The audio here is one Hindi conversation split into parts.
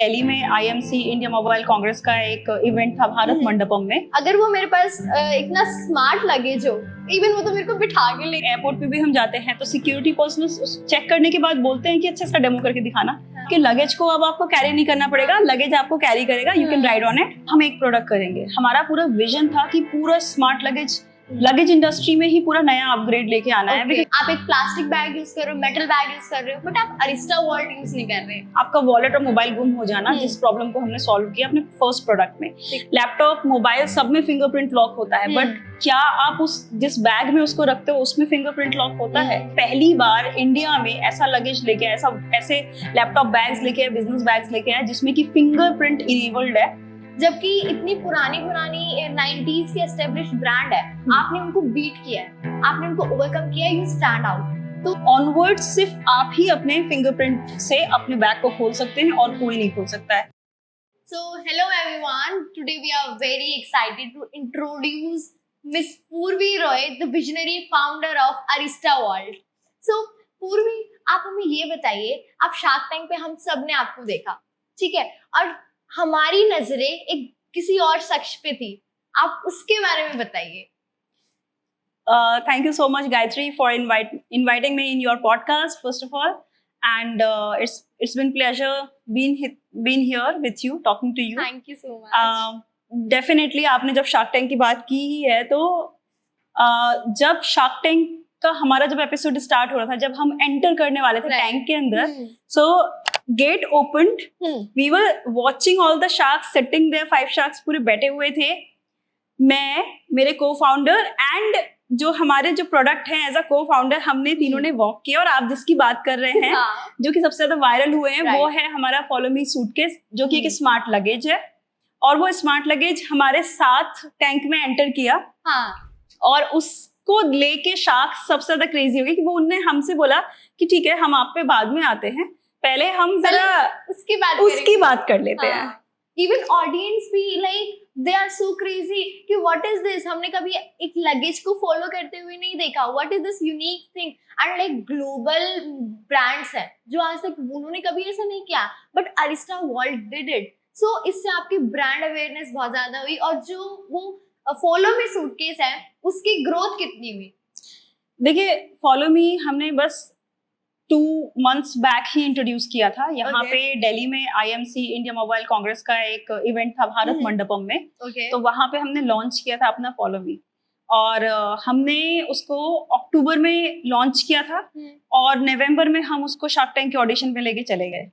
दिल्ली में आईएमसी इंडिया मोबाइल कांग्रेस का एक इवेंट था भारत मंडपम में। अगर वो मेरे पास इतना स्मार्ट लगेज हो, इवन वो तो मेरे को बिठा के ले। एयरपोर्ट पे भी हम जाते हैं तो सिक्योरिटी पर्सन चेक करने के बाद बोलते हैं कि अच्छा इसका डेमो करके दिखाना कि लगेज को अब आपको कैरी नहीं करना पड़ेगा, लगेज आपको कैरी करेगा, you can ride on it. हम एक प्रोडक्ट करेंगे। हमारा पूरा विजन था कि पूरा स्मार्ट लगेज इंडस्ट्री में ही पूरा नया अपग्रेड लेके आना है। आप एक प्लास्टिक बैग यूज कर रहे हो, मेटल बैग यूज कर रहे हो, बट आप अरिस्टा वॉलेट यूज नहीं कर रहे। आपका वॉलेट और मोबाइल गुम हो जाना, जिस प्रॉब्लम को हमने सॉल्व किया अपने फर्स्ट प्रोडक्ट में। लैपटॉप, मोबाइल सब में फिंगरप्रिंट लॉक होता है, बट क्या आप जिस बैग में उसको रखते हो उसमें फिंगरप्रिंट लॉक होता है? पहली बार इंडिया में ऐसा लगेज लेके आया, ऐसे लैपटॉप बैग्स लेके आए, बिजनेस बैग्स लेके आए जिसमें की फिंगरप्रिंट इनेबल्ड है। जबकि इतनी पुरानी 90s की एस्टेब्लिश्ड ब्रांड है, आपने उनको बीट किया है, आपने उनको ओवरकम किया है, यू स्टैंड आउट। तो ऑनवर्ड सिर्फ आप ही अपने फिंगरप्रिंट से अपने बैग को खोल सकते हैं और कोई नहीं खोल सकता है। So hello everyone, today we are very excited to introduce Miss Purvi Roy, the visionary founder of Arista World. So पूर्वी, आप हमें ये बताइए, आप शार्क टैंक पे हम सब ने आपको देखा, ठीक है, और हमारी नजरें एक किसी और शख्स पे थी, आप उसके बारे में बताइए। Thank you so much, Gayatri, for inviting me in your podcast, first of all, and it's been pleasure being here with you, talking to you. Thank you so much. Definitely, आपने जब शार्क टैंक की बात की ही है, तो जब शार्क टैंक का हमारा जब एपिसोड स्टार्ट हो रहा था, जब हम एंटर करने वाले थे टैंक के अंदर, so gate opened, we were watching all the sharks sitting there, 5 sharks पूरे बैठे हुए थे। मैं, मेरे को फाउंडर एंड जो हमारे जो प्रोडक्ट हैं एज अ को फाउंडर, हमने तीनों ने वॉक किया। और आप जिसकी बात कर रहे हैं, जो कि सबसे ज्यादा वायरल हुए हैं, वो है हमारा फॉलो मी सूटकेस, जो कि एक स्मार्ट लगेज है। और वो स्मार्ट लगेज हमारे साथ टैंक में एंटर किया, और उसको लेके शार्क्स सबसे ज्यादा क्रेजी हो गए कि वो उन्होंने हमसे बोला कि ठीक है, हम आप पे बाद में आते हैं, पहले हम जरा उसकी बात कर लेते हैं। इवन ऑडियंस भी like they are so crazy कि व्हाट इज दिस, हमने कभी एक लगेज को फॉलो करते हुए नहीं देखा, what is this unique thing. And like global brands हैं जो आज तक उन्होंने कभी ऐसा नहीं किया, but Arista World did it. So इससे आपकी ब्रांड अवेयरनेस बहुत ज्यादा हुई, और जो वो फॉलो मी सूटकेस है उसकी ग्रोथ कितनी हुई? देखिए, फॉलो मी हमने बस 2 months बैक ही इंट्रोड्यूस किया था। यहाँ पे दिल्ली में आईएमसी इंडिया मोबाइल कांग्रेस का एक इवेंट था भारत मंडपम में, तो वहां पे हमने लॉन्च किया था अपना फॉलो मी, और हमने उसको अक्टूबर में लॉन्च किया था, और नवंबर में हम उसको शार्क टैंक के ऑडिशन पे लेके चले गए।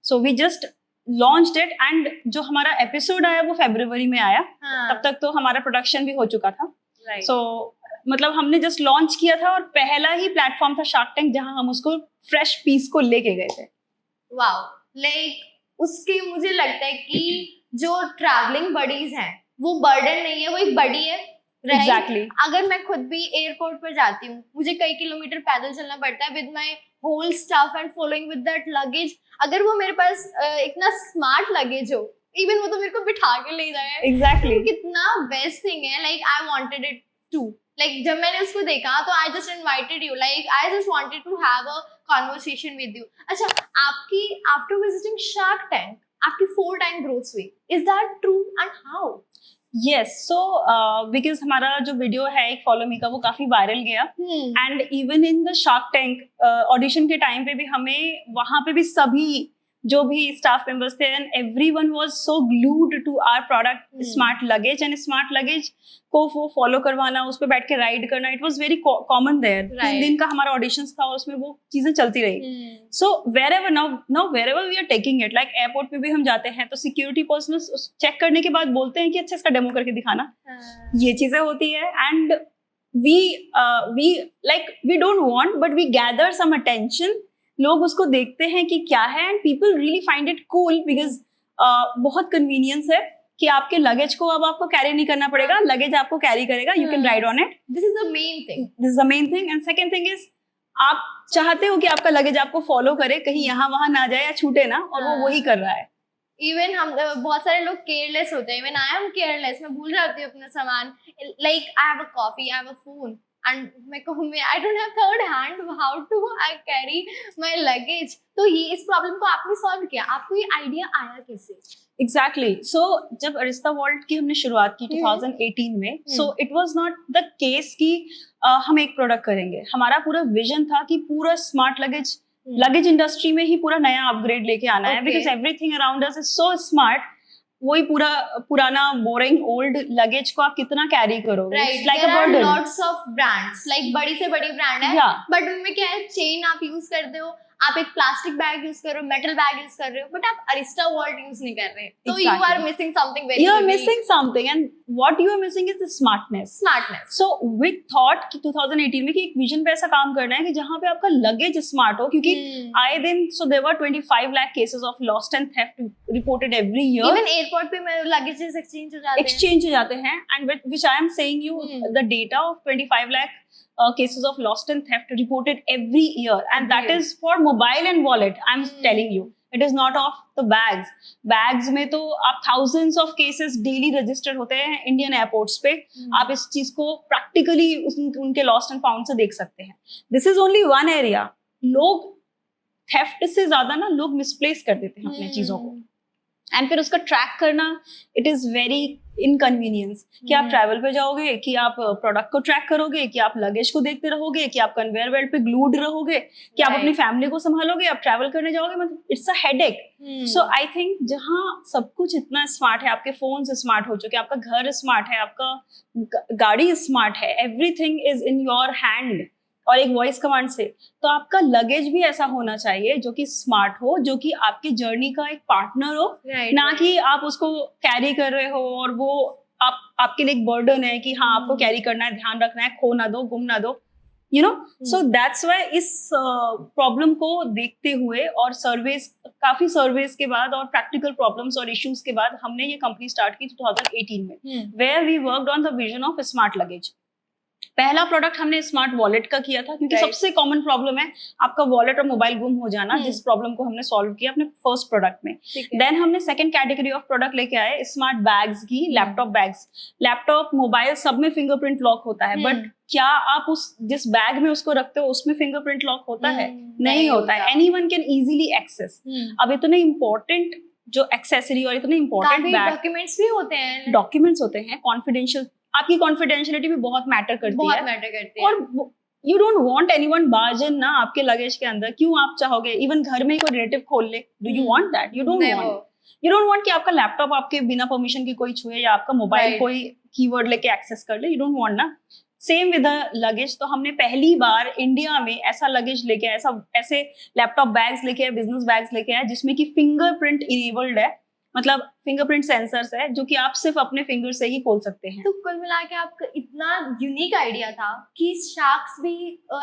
So we just launched it, and जो हमारा एपिसोड आया वो फरवरी में आया। तब तक तो हमारा प्रोडक्शन भी हो चुका था। सो मतलब हमने जस्ट लॉन्च किया था, और पहला ही प्लेटफॉर्म था शार्क टैंक जहां हम उसको फ्रेश पीस को लेके गए थे। वाओ, लाइक उसके मुझे लगता है कि जो ट्रैवलिंग बडीज हैं वो बर्डन नहीं है, वो एक बडी है। एग्जैक्टली। अगर मैं खुद भी एयरपोर्ट पर जाती हूँ, मुझे कई किलोमीटर पैदल चलना पड़ता है with my whole stuff and following with that luggage. अगर वो मेरे पास इतना स्मार्ट लगेज हो, इवन वो तो मेरे को बिठा के ले जाए, एग्जैक्टली, कितना बेस्ट थिंग है। Like I wanted it to, like जब मैंने उसको देखा तो I just invited you, like I just wanted to have a conversation with you. अच्छा, आपकी आफ्टर विजिटिंग शार्क टैंक आपकी 4 टाइम ग्रोथ हुई, is that true and how? Yes, so because हमारा जो वीडियो है एक फॉलो मी का, वो काफी वायरल गया, and even in the shark tank audition के टाइम पे भी हमें वहां पे भी सभी जो भी स्टाफ मेंबर्स थे, and everyone was so glued to our product smart luggage, and smart luggage को वो फॉलो करवाना, उस पे बैठ के राइड करना, it was very common there. 3 दिन का हमारा ऑडिशंस था, उसमें वो चीजें चलती रही। So wherever now wherever we are taking it, like airport पे भी हम जाते हैं तो सिक्योरिटी पर्सन चेक करने के बाद बोलते हैं कि अच्छा इसका डेमो करके दिखाना, ये चीजें होती है। And we don't want, but we gather some attention, लोग उसको देखते हैं कि क्या है, and people really find it cool, because बहुत कन्वीनियंस है कि आपके लगेज को अब आपको कैरी नहीं करना पड़ेगा, लगेज आपको कैरी करेगा, you can ride on it. This is the main thing. And second thing is, आप चाहते हो कि आपका लगेज आपको फॉलो करे, कहीं यहाँ वहां ना जाए या छूटे ना, और वो वही कर रहा है। इवन हम बहुत सारे लोग केयरलेस होते हैं, इवन आई एम केयरलेस, मैं भूल जाती हूँ अपना सामान, like I have a coffee, I have a phone, and मैं कहूँ मैं I don't have third hand, how to I carry my luggage? तो ये इस प्रॉब्लम को आपने सॉल्व किया, आपको ये आइडिया आया कैसे? एग्जैक्टली सो जब अरिस्ता वॉल्ट की हमने शुरुआत की 2018 में, so it was not the case कि हम एक प्रोडक्ट करेंगे. हमारा पूरा विजन था कि पूरा स्मार्ट लगेज इंडस्ट्री में ही पूरा नया अपग्रेड लेके आना है, because everything around us is so smart. वही पूरा पुराना बोरिंग ओल्ड लगेज को आप कितना कैरी करोगे? Right. It's like There a are burden. lots of brands, like बड़ी से बड़ी ब्रांड है, Yeah. बट उनमें क्या है, चेन आप यूज करते हो, आप एक प्लास्टिक बैग यूज कर रहे हो, मेटल बैग यूज कर रहे हो, बट आप अरिस्टा वॉल्ट यूज नहीं कर रहे. तो you Exactly. are missing something very You are unique. missing something, and what you are missing is the smartness. Smartness. So we thought कि 2018 में कि एक विजन पे ऐसा काम करना है कि जहाँ पे आपका लगेज स्मार्ट हो, क्योंकि आए दिन so there were 25 lakh cases of lost and theft reported every year. Even airport पे लगेजेस एक्सचेंज हो जाते हैं. Exchange हो जाते हैं, and which I am saying you the data of 25 lakh cases of lost and theft reported every year, and that is for mobile and wallet. I'm telling you, it is not of the bags. Bags में तो आप thousands of cases daily register होते हैं Indian airports पे. आप इस चीज को practically उनके lost and found से देख सकते हैं. This is only one area. लोग theft से ज्यादा ना लोग misplace कर देते हैं अपने चीजों को, एंड फिर उसका ट्रैक करना इट इज वेरी इनकन्वीनियंस. कि आप ट्रैवल पे जाओगे, कि आप प्रोडक्ट को ट्रैक करोगे, कि आप लगेज को देखते रहोगे, कि आप कन्वेयर बेल्ट पे ग्लूड रहोगे, कि आप अपनी फैमिली को संभालोगे, आप ट्रैवल करने जाओगे, मतलब it's a headache. So I think जहाँ सब कुछ इतना स्मार्ट है, आपके फोन स्मार्ट हो चुके, आपका घर स्मार्ट है, आपका गाड़ी स्मार्ट है, everything is in your hand और एक वॉइस कमांड से, तो आपका लगेज भी ऐसा होना चाहिए जो कि स्मार्ट हो, जो कि आपकी जर्नी का एक पार्टनर हो, ना कि आप उसको कैरी कर रहे हो और वो आपके लिए एक बर्डन है कि हाँ आपको कैरी करना है, ध्यान रखना है, खो ना दो, गुम ना दो, you know. So that's why इस प्रॉब्लम को देखते हुए और काफी सर्वेस के बाद और प्रैक्टिकल प्रॉब्लम्स और इश्यूज के बाद हमने ये कंपनी स्टार्ट की 2018 में, where we worked on the vision of smart luggage. पहला प्रोडक्ट हमने स्मार्ट वॉलेट का किया था, क्योंकि सबसे कॉमन प्रॉब्लम है आपका वॉलेट और मोबाइल गुम हो जाना, जिस प्रॉब्लम को हमने सॉल्व किया अपने फर्स्ट प्रोडक्ट में. देन हमने सेकंड कैटेगरी ऑफ प्रोडक्ट लेके आए स्मार्ट बैग्स की, लैपटॉप बैग्स. लैपटॉप मोबाइल सब में फिंगरप्रिंट लॉक होता है, बट क्या आप जिस बैग में उसको रखते हो उसमें फिंगरप्रिंट लॉक होता है? नहीं होता है. Anyone can easily access. अब इतने इंपॉर्टेंट जो एक्सेसरी और इतने इंपॉर्टेंट डॉक्यूमेंट्स भी होते हैं, कॉन्फिडेंशियल, आपकी कॉन्फिडेंशियलिटी भी बहुत मैटर करती है. और you don't want anyone barge in ना आपके लगेज के अंदर. क्यों आप चाहोगे इवन घर में ही कोई रिलेटिव खोल ले? Do you want that? You don't want कि आपका लैपटॉप आपके बिना परमिशन की कोई छुए या आपका मोबाइल कोई कीवर्ड लेके एक्सेस कर ले. यू डोंट वांट ना. Same with luggage. तो हमने पहली बार इंडिया में ऐसा लगेज लेके आया, ऐसे लैपटॉप बैग्स लेके आए, बिजनेस बैग्स लेके आए जिसमें कि फिंगरप्रिंट इनेबल्ड है, मतलब फिंगरप्रिंट सेंसर्स है जो कि आप सिर्फ अपने फिंगर से ही खोल सकते हैं. तो कुल मिला के आपका इतना यूनिक आइडिया था कि शार्क्स भी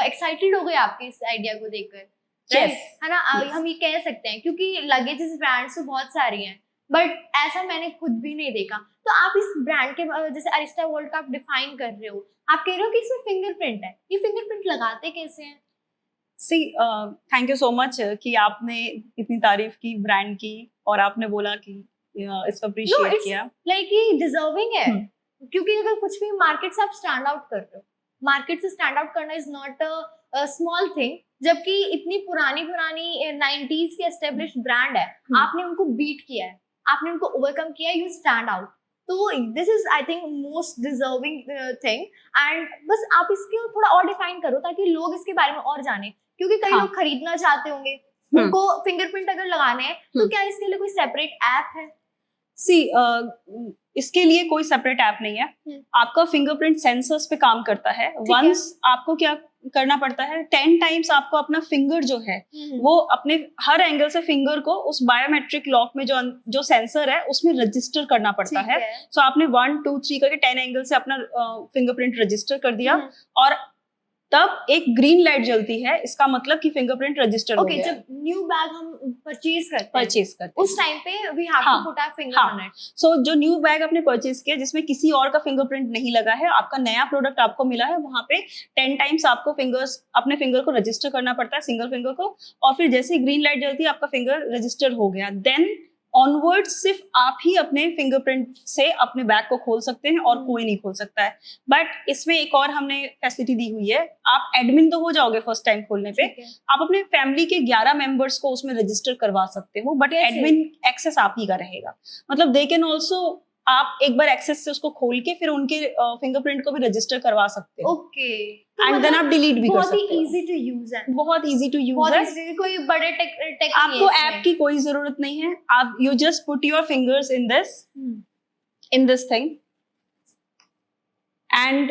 एक्साइटेड हो गए आपके इस आइडिया को देखकर. Yes. है ना. हम ये कह सकते हैं क्योंकि लगेजेस ब्रांड्स तो बहुत सारी हैं, बट ऐसा मैंने खुद भी नहीं देखा. तो आप इस ब्रांड के जैसे अरिस्टा वॉल्ट का आप डिफाइन कर रहे हो, आप कह रहे हो कि इसमें फिंगरप्रिंट है, ये फिंगरप्रिंट लगाते कैसे हैं? सी थैंक यू सो मच कि आपने इतनी तारीफ की ब्रांड की और आपने बोला कि इसको अप्रिशिएट किया. लाइक ये डिजर्विंग है, क्योंकि अगर कुछ भी मार्केट से आप स्टैंड आउट कर रहे हो, मार्केट से स्टैंड आउट करना is not a small thing. जबकि इतनी पुरानी 90s की एस्टेब्लिश्ड ब्रांड है, आपने उनको बीट किया है, आपने उनको ओवरकम किया है, यू स्टैंड आउट. तो this is I think most deserving thing. And बस आप इसके थोड़ा और डिफाइन करो ताकि लोग इसके बारे में और जाने, क्योंकि कई लोग खरीदना चाहते होंगे, उनको फिंगरप्रिंट अगर लगाने हैं, तो क्या इसके लिए कोई सेपरेट ऐप है? इसके लिए कोई सेपरेट ऐप नहीं है. आपका फिंगरप्रिंट सेंसर्स पे काम करता है. वंस आपको क्या करना पड़ता है, 10 टाइम्स आपको अपना फिंगर जो है वो अपने हर एंगल से फिंगर को उस बायोमेट्रिक लॉक में जो सेंसर है उसमें रजिस्टर करना पड़ता है. सो आपने 1 2 3 करके 10 एंगल से अपना फिंगरप्रिंट रजिस्टर कर दिया और तब एक ग्रीन लाइट जलती है, इसका मतलब कि फिंगरप्रिंट रजिस्टर हो गया. जब न्यू बैग हम परचेज करते हैं उस टाइम पे we have to put our finger on it. So जो न्यू बैग आपने परचेज किया जिसमें किसी और का फिंगरप्रिंट नहीं लगा है, आपका नया प्रोडक्ट आपको मिला है, वहां पे 10 टाइम्स आपको अपने फिंगर को रजिस्टर करना पड़ता है, सिंगल फिंगर को, और फिर जैसे ही ग्रीन लाइट जलती है आपका फिंगर रजिस्टर हो गया. देन ऑनवर्ड्स सिर्फ आप ही अपने फिंगरप्रिंट से अपने बैग को खोल सकते हैं और कोई नहीं खोल सकता है। बट इसमें एक और हमने फैसिलिटी दी हुई है, आप एडमिन तो हो जाओगे फर्स्ट टाइम खोलने पे, ठीक है। आप अपने फैमिली के 11 मेंबर्स को उसमें रजिस्टर करवा सकते हो, बट कैसे? एडमिन एक्सेस आप ही का रहेगा। मतलब दे कैन ऑल्सो, आप एक बार एक्सेस से उसको खोल के फिर उनके फिंगरप्रिंट को भी रजिस्टर करवा सकते हो, ओके, एंड देन आप डिलीट भी कर बहुत ही सकते हो। इजी टू यूज है, बहुत इजी टू यूज बहुत है, easy, कोई बड़े टेक आपको ऐप की कोई जरूरत नहीं है। आप you just put your fingers in this thing and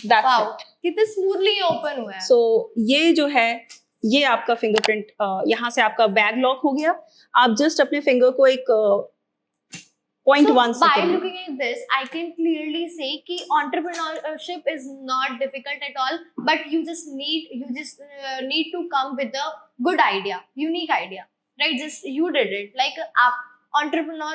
that's it. कितने स्मूथली ओपन हुआ है। सो ये जो है, ये आपका फिंगरप्रिंट, यहाँ से आपका बैग लॉक हो गया। आप जस्ट अपने फिंगर को एक 0.1 So by second, looking at this, I can clearly say कि entrepreneurship is not difficult at all, but you just need to come with a good idea, unique idea, right? Just you did it. Like आप entrepreneur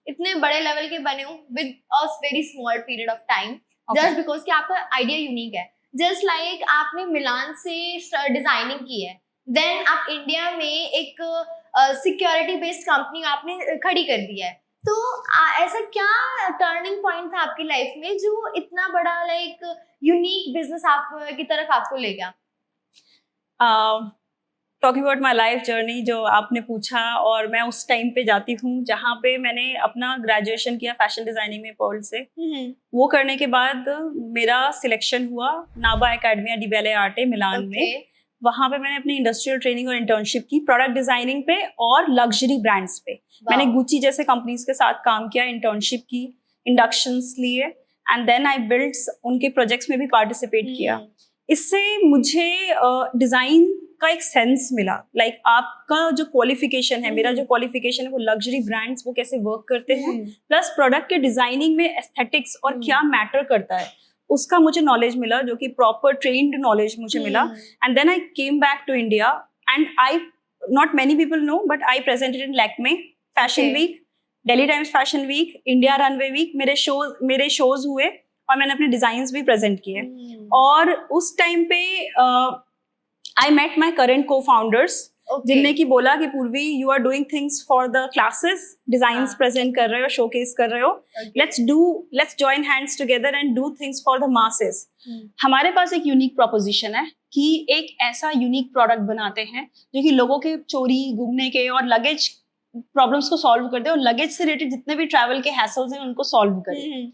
इतने बड़े लेवल के बने हो with a very small period of time, just because कि आपका idea unique है. Just like आपने मिलान से डिजाइनिंग की है, then आप इंडिया में एक सिक्योरिटी बेस्ड कंपनी आपने खड़ी कर दी है। तो ऐसा क्या टर्निंग पॉइंट था आपकी लाइफ में जो इतना बड़ा लाइक यूनिक बिजनेस आप की तरफ आपको ले गया? Talking about my life journey जो आपने पूछा, और मैं उस टाइम पे जाती हूँ जहाँ पे मैंने अपना ग्रेजुएशन किया फैशन डिजाइनिंग में पर्ल से। वो करने के बाद मेरा सिलेक्शन हुआ नाबा एकेडमिया डी बेले आर्टे मिलान में। वहां पे मैंने अपनी इंडस्ट्रियल ट्रेनिंग और इंटर्नशिप की प्रोडक्ट डिजाइनिंग पे और लग्जरी ब्रांड्स पे। मैंने गुची जैसे कंपनीज के साथ काम किया, इंटर्नशिप की, इंडक्शंस लिए, एंड देन आई बिल्ड उनके प्रोजेक्ट्स में भी पार्टिसिपेट किया। इससे मुझे डिजाइन का एक सेंस मिला, लाइक आपका जो क्वालिफिकेशन है, मेरा जो क्वालिफिकेशन है वो लग्जरी ब्रांड्स वो कैसे वर्क करते हैं, प्लस प्रोडक्ट के डिजाइनिंग में एस्थेटिक्स और क्या मैटर करता है उसका मुझे नॉलेज मिला, जो कि प्रॉपर ट्रेन्ड नॉलेज मुझे मिला। And then I came back to India and I, not many people know, but I presented in Lakme fashion week, Delhi Times fashion week, India runway week. मेरे शोज हुए और मैंने अपने डिजाइन्स भी प्रेजेंट किए। और उस टाइम पे I met my current co founders, जिनने की बोला कि Purvi you are doing things for the classes, designs present कर रहे हो, शोकेस कर रहे हो, let's join hands together and do things for the masses. हमारे पास एक यूनिक प्रोपोजिशन है कि एक ऐसा यूनिक प्रोडक्ट बनाते हैं जो कि लोगों के चोरी, घूमने के और लगेज प्रॉब्लम्स को सॉल्व कर दे, और लगेज से रिलेटेड जितने भी ट्रैवल के हैसल्स हैं उनको सॉल्व करे।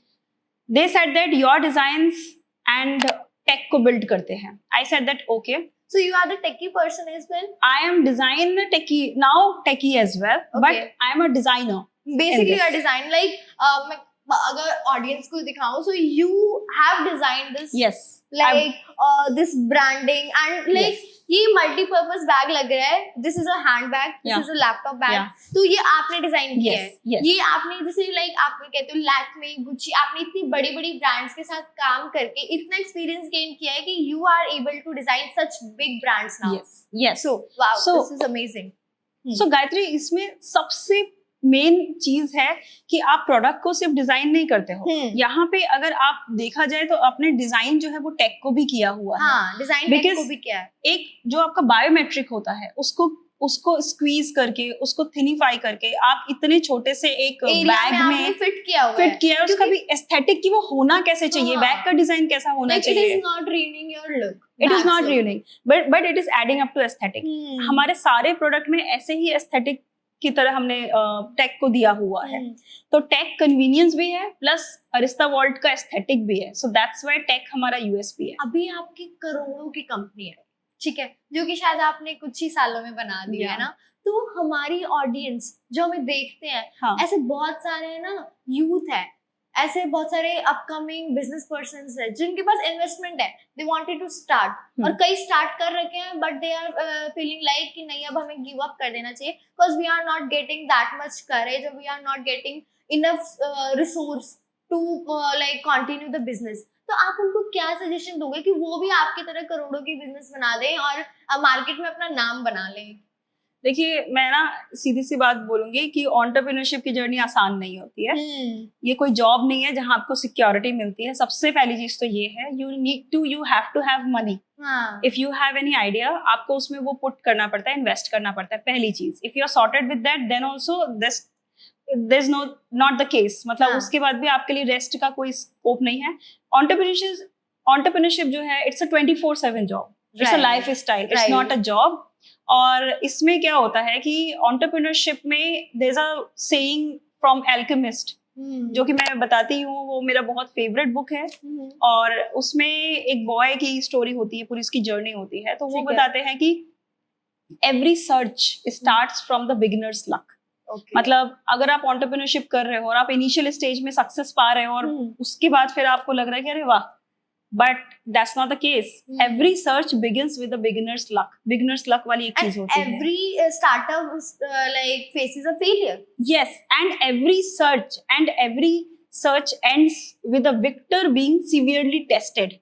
They said that your designs and tech को बिल्ड करते हैं। I said that okay, so you are the techie person as well? I am design techie now, techie as well, but I am a designer. Basically you are design like मैं अगर ऑडियंस को दिखाऊं, so you have designed this, yes, like this branding and like ये मल्टीपर्पज बैग लग रहा है, this is a hand bag, this is a laptop bag, तो ये आपने डिजाइन किया है। ये आपने जैसे लाइक आप कहते हो लैक्मे, गुची, आपने इतनी बड़ी बड़ी ब्रांड्स के साथ काम करके इतना एक्सपीरियंस गेन किया है कि you are able to design such big brands now. yes so wow, this is amazing. so Gayatri, इसमें सबसे मेन चीज है कि आप प्रोडक्ट को सिर्फ डिजाइन नहीं करते हो। यहाँ पे अगर आप देखा जाए तो आपने डिजाइन जो है वो टेक को भी किया हुआ है। डिजाइन टेक को भी किया है। एक जो आपका बायोमेट्रिक होता है उसको स्क्वीज करके, उसको थिनिफाई करके आप इतने छोटे से एक बैग में फिट किया है। उसका भी एस्थेटिक कि वो होना कैसे चाहिए, बैग का डिजाइन कैसा होना चाहिए। It is not ruining your look. It is not ruining, but it is adding up to aesthetic. हमारे सारे प्रोडक्ट में ऐसे ही एस्थेटिक की तरह हमने टेक को दिया हुआ है। तो टेक कन्वीनियंस भी है प्लस अरिस्ता वॉल्ट का एस्थेटिक भी है, सो दैट्स व्हाई टेक हमारा यूएसपी है। अभी आपकी करोड़ों की कंपनी है, ठीक है, जो कि शायद आपने कुछ ही सालों में बना दी है ना। तो हमारी ऑडियंस जो हमें देखते हैं, ऐसे बहुत सारे है ना यूथ है, ऐसे बहुत सारे अपकमिंग बिजनेस पर्सन्स है जिनके पास इन्वेस्टमेंट है, दे वांटेड टू स्टार्ट, और कई स्टार्ट कर रखे हैं but they are feeling like कि नहीं अब हमें गिव अप कर देना चाहिए, because we are not getting that much courage, और we are not getting enough resource to like continue the business. तो आप उनको क्या सजेशन दोगे कि वो भी आपकी तरह करोड़ों की बिजनेस बना दें और मार्केट में अपना नाम बना लें? देखिए मैं ना सीधी सी बात बोलूंगी कि एंटरप्रेन्योरशिप की जर्नी आसान नहीं होती है। ये कोई जॉब नहीं है जहां आपको सिक्योरिटी मिलती है। सबसे पहली चीज तो ये है, you have to have money. If you have any idea, आपको उसमें वो पुट करना पड़ता है, इन्वेस्ट करना पड़ता है, पहली चीज। If you are sorted with that, then also this is not the case. मतलब उसके बाद भी आपके लिए रेस्ट का कोई स्कोप नहीं है। एंटरप्रेन्योरशिप जो है, it's a 24/7 job, it's a lifestyle, it's not a job. और इसमें क्या होता है कि एंटरप्रेन्योरशिप में there is a saying from Alchemist, जो कि मैं बताती हूँ, वो मेरा बहुत फेवरेट बुक है। और उसमें एक बॉय की स्टोरी होती है, पूरी उसकी जर्नी होती है। तो वो बताते हैं कि every search starts from the beginners luck. मतलब अगर आप एंटरप्रेन्योरशिप कर रहे हो और आप इनिशियल स्टेज में सक्सेस पा रहे हो और उसके बाद फिर आपको लग रहा है कि अरे वाह, but that's not the case. Every search begins with the beginners luck. Beginners luck वाली एक चीज होती है। Every startup like faces a failure. Yes, and every search ends with a victor being severely tested.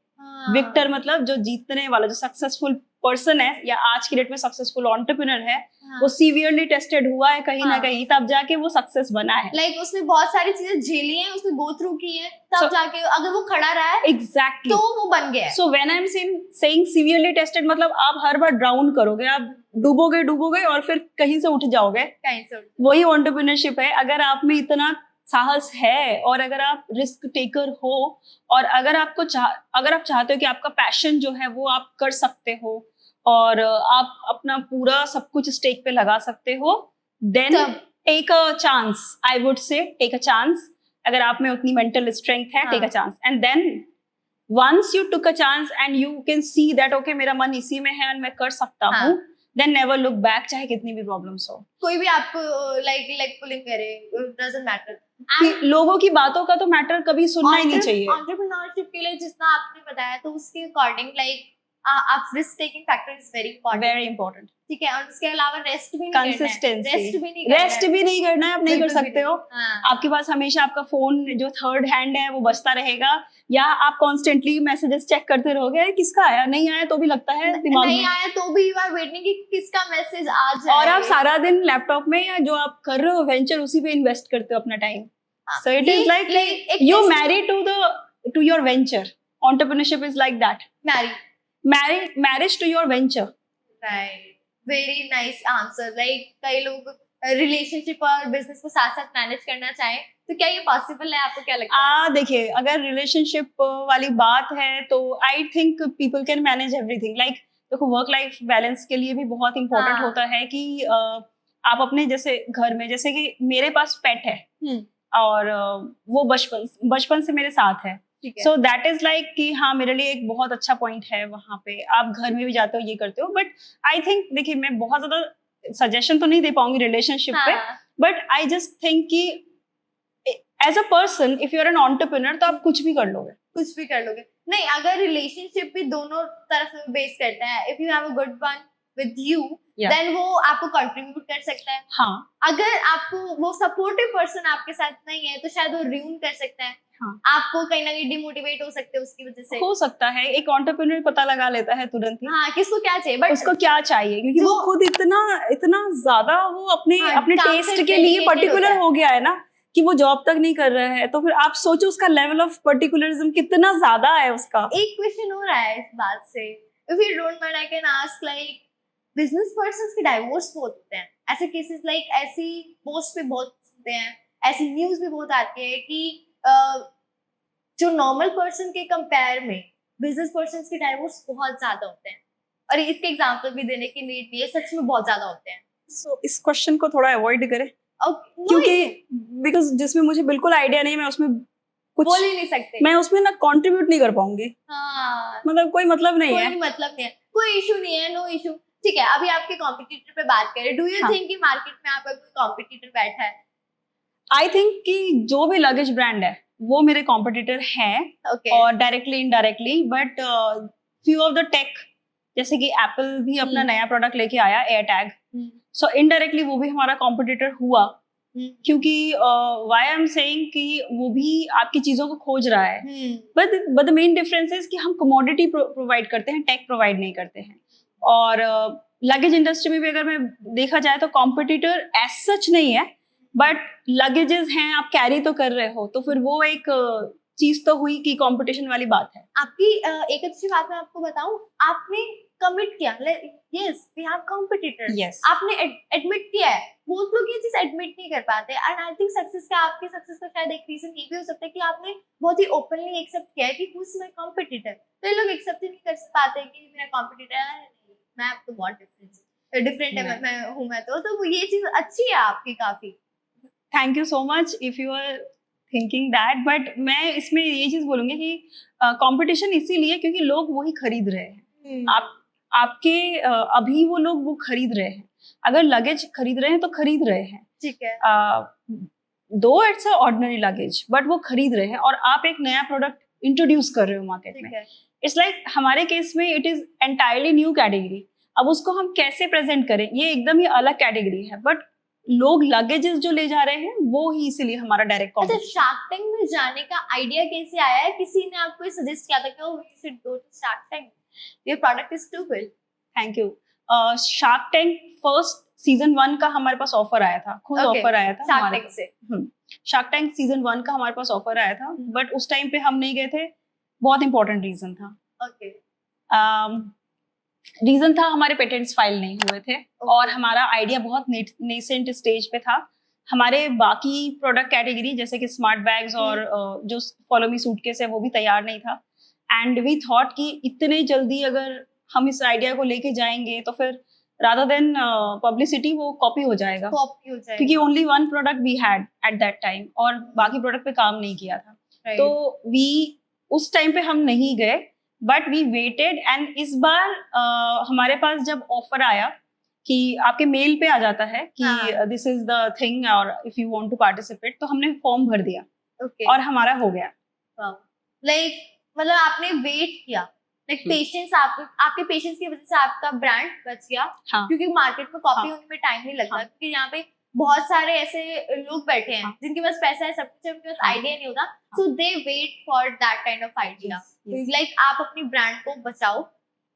Victor मतलब जो जीतने वाला, जो सक्सेसफुल पर्सन है या आज की डेट में सक्सेसफुल एंटरप्रेन्योर है, वो सीवियरली टेस्टेड हुआ है कहीं ना कहीं, तब जाके वो सक्सेस बना है। लाइक उसने बहुत सारी चीजें झेली हैं, उसने गो थ्रू की है, तब जाके अगर वो खड़ा रहा है एग्जैक्टली तो वो बन गया है। So when I am saying severely tested, मतलब आप हर बार ड्राउन करोगे, आप डूबोगे और फिर कहीं से उठ जाओगे, वही एंटरप्रेन्योरशिप है। अगर आप में इतना साहस है और अगर आप रिस्क टेकर हो और अगर आप चाहते हो कि आपका पैशन जो है वो आप कर सकते हो और आप अपना पूरा सब कुछ स्टेक पे लगा सकते हो, then take a chance. I would say take a chance. अगर आप में उतनी मेंटल स्ट्रेंथ है, take a chance. And then once you took a chance and you can see that okay, मेरा मन इसी में है और मैं कर सकता हूँ, देन नेवर लुक बैक, चाहे कितनी भी प्रॉब्लम्स हो। कोई भी आपको लाइक पुलिंग करे, डजंट मैटर। लोगों की बातों का तो मैटर कभी सुनना ही नहीं चाहिए। एंटरप्रेन्योरशिप के लिए जितना आपने बताया, तो उसके अकॉर्डिंग लाइक आप risk taking factor is very important. ठीक है, और उसके अलावा रेस्ट भी नहीं करना है। कंसिस्टेंसी, रेस्ट भी नहीं करना है। आप नहीं कर सकते हो। आपके पास हमेशा आपका फोन जो थर्ड हैंड है वो बजता रहेगा, या आप कॉन्स्टेंटली मैसेजेस चेक करते रहोगे, किसका आया, नहीं आया तो भी लगता है दिमाग में, नहीं आया तो भी यू आर वेटिंग कि किसका मैसेज आ जाए। और आप सारा दिन लैपटॉप में या जो आप कर रहे हो वेंचर, उसी पे इन्वेस्ट करते हो अपना time. So it is like you marry to your venture. Entrepreneurship is like that, marriage to your venture. Right, very nice answer. Like कई लोग रिलेशनशिप और बिजनेस को साथ साथ मैनेज करना चाहें, तो क्या ये पॉसिबल है? आपको क्या लगता है? देखिए, अगर रिलेशनशिप वाली बात है तो I think people can manage everything. Like देखो, वर्क लाइफ बैलेंस के लिए भी बहुत इंपॉर्टेंट होता है कि आप अपने जैसे घर में, जैसे कि मेरे पास पेट है और वो बचपन से मेरे साथ है। सो दैट इज लाइक कि हाँ, मेरे लिए एक बहुत अच्छा पॉइंट है वहां पे। आप घर में भी जाते हो, ये करते हो, बट आई थिंक देखिए, मैं बहुत ज्यादा सजेशन तो नहीं दे पाऊंगी रिलेशनशिप पे, बट आई जस्ट थिंक कि as a person, if you are an entrepreneur, तो आप कुछ भी कर लोगे। नहीं, अगर रिलेशनशिप भी दोनों तरफ में बेस करता है, if you have a good one with you, then वो आपको कंट्रीब्यूट कर सकता है। हाँ, अगर आपको वो सपोर्टिव पर्सन आपके साथ नहीं है, तो शायद वो रियून कर सकता है। हाँ, आपको कहीं ना कहीं डिमोटिवेट हो सकते हैं उसकी वजह से। हो सकता है। एक एंटरप्रेन्योर पता लगा लेता है तुरंत ही, हाँ, किसको क्या चाहिए, बट उसको क्या चाहिए, क्योंकि वो खुद इतना ज्यादा वो अपने टेस्ट के लिए पर्टिकुलर हो गया है ना, कि वो जॉब तक नहीं कर रहा है। तो फिर आप सोचो उसका लेवल ऑफ पर्टिकुलरिज्म कितना ज्यादा है उसका। एक क्वेश्चन हो रहा है इस बात से, if you don't mind I can ask. Like business persons के डाइवोर्स बहुत होते हैं, ऐसे केसेस, लाइक ऐसी पोस्ट पे बहुत होते हैं, ऐसी न्यूज भी बहुत आती है कि जो नॉर्मल पर्सन के कंपेयर में बिजनेस पर्सन्स के डाइवोर्स बहुत ज्यादा होते हैं, और इसके एग्जांपल भी देने की नीड नहीं है, सच में बहुत ज्यादा होते हैं। सो इस क्वेश्चन को थोड़ा अवॉइड करें, क्योंकि बिकॉज जिसमें मुझे बिल्कुल आइडिया नहीं, मैं उसमें कुछ बोल ही नहीं सकते, मैं उसमें ना कंट्रीब्यूट नहीं कर पाऊंगी। मतलब कोई मतलब नहीं है, कोई इशू नहीं है, नो इशू। ठीक है, अभी आपके कॉम्पिटिटर पे बात करें। डू यू थिंक कि मार्केट में आपका कोई कॉम्पिटिटर बैठा है? आई थिंक कि जो भी लगेज ब्रांड है वो मेरे कॉम्पिटिटर हैं, और directly indirectly, but few of the tech, जैसे कि एप्पल भी अपना नया प्रोडक्ट लेके आया, एयरटैग, सो इनडायरेक्टली वो भी हमारा कॉम्पिटिटर हुआ, क्योंकि व्हाई आई एम सेइंग कि वो भी आपकी चीजों को खोज रहा है, but the main difference is कि हम कमोडिटी प्रोवाइड करते हैं, टेक प्रोवाइड नहीं करते हैं। और लगेज इंडस्ट्री में भी अगर मैं देखा जाए तो कॉम्पिटिटर एज सच नहीं है, बट लगेजेस हैं, आप कैरी तो कर रहे हो, तो फिर वो एक चीज तो हुई कि कंपटीशन वाली बात है। आपकी एक अच्छी बात मैं आपको बताऊं, आपने कमिट किया, yes we have competitor, Yes. आपने एडमिट किया है। बहुत लोग ये चीज एडमिट नहीं कर पाते, एंड आई थिंक सक्सेस का, आपके सक्सेस का शायद एक रीजन ये भी हो सकता है कि आपने बहुत ही ओपनली एक्सेप्ट किया है कि हु इज माय कॉम्पिटिटर। तो ये लोग एक्सेप्ट ही नहीं कर पाते कि मेरा कॉम्पिटिटर है, मैं अब तो बहुत डिफरेंट है, मैं हूं, मैं तो ये चीज अच्छी है आपकी काफी। Thank you so much if you are thinking that, but मैं इसमें ये चीज बोलूंगी कि कंपटीशन इसीलिए क्योंकि लोग वही खरीद रहे हैं। आपके अभी वो लोग वो खरीद रहे हैं, अगर लगेज खरीद रहे हैं तो खरीद रहे हैं, ठीक है, दो it's a ordinary luggage, but वो खरीद रहे हैं और आप एक नया प्रोडक्ट इंट्रोड्यूस कर रहे हो मार्केट में। इट्स लाइक हमारे केस में it is entirely new category, अब उसको हम कैसे प्रेजेंट करें ये एकदम ही अलग कैटेगरी है, बट लोग लगेजेस जो ले जा रहे हैं वो ही इसीलिए हमारा डायरेक्ट अच्छा, शार्क टैंक में जाने का आइडिया कैसे आया है? किसी ने आपको सजेस्ट किया था कि we should go to Shark Tank, your product is too good? Thank you. Shark Tank first season 1 का हमारे पास ऑफर आया था, खुद ऑफर आया था शार्क टैंक से। शार्क टैंक सीजन 1 का हमारे पास ऑफर आया था, बट उस टाइम पे हम नहीं गए थे, बहुत इंपॉर्टेंट रीजन था। रीजन था हमारे पेटेंट्स फाइल नहीं हुए थे और हमारा आइडिया बहुत नेसेंट स्टेज पे था। हमारे बाकी प्रोडक्ट कैटेगरी जैसे कि स्मार्ट बैग्स और जो फॉलो मी सूटकेस है वो भी तैयार नहीं था, एंड वी थॉट कि इतने जल्दी अगर हम इस आइडिया को लेके जाएंगे तो फिर रादर देन पब्लिसिटी वो कॉपी हो जाएगा, क्योंकि only one product we had at that time और बाकी प्रोडक्ट पे काम नहीं किया था। तो वी उस टाइम पे हम नहीं गए, बट वी वेटेड, एंड इस बार हमारे पास जब ऑफर आया कि आपके मेल पे आ जाता है कि दिस इज द थिंग और if you want to participate, तो हमने फॉर्म भर दिया और हमारा हो गया। लाइक मतलब आपने वेट किया, लाइक पेशेंस, आपके पेशेंस की वजह से आपका ब्रांड बच गया। क्योंकि मार्केट में कॉपी होने में टाइम नहीं लगता, क्योंकि यहाँ पे बहुत सारे ऐसे लोग बैठे हैं जिनके पास पैसा है, सब कुछ है, उनके पास आइडिया नहीं होता, so they wait for that kind of idea. Like आप अपनी ब्रांड को बचाओ,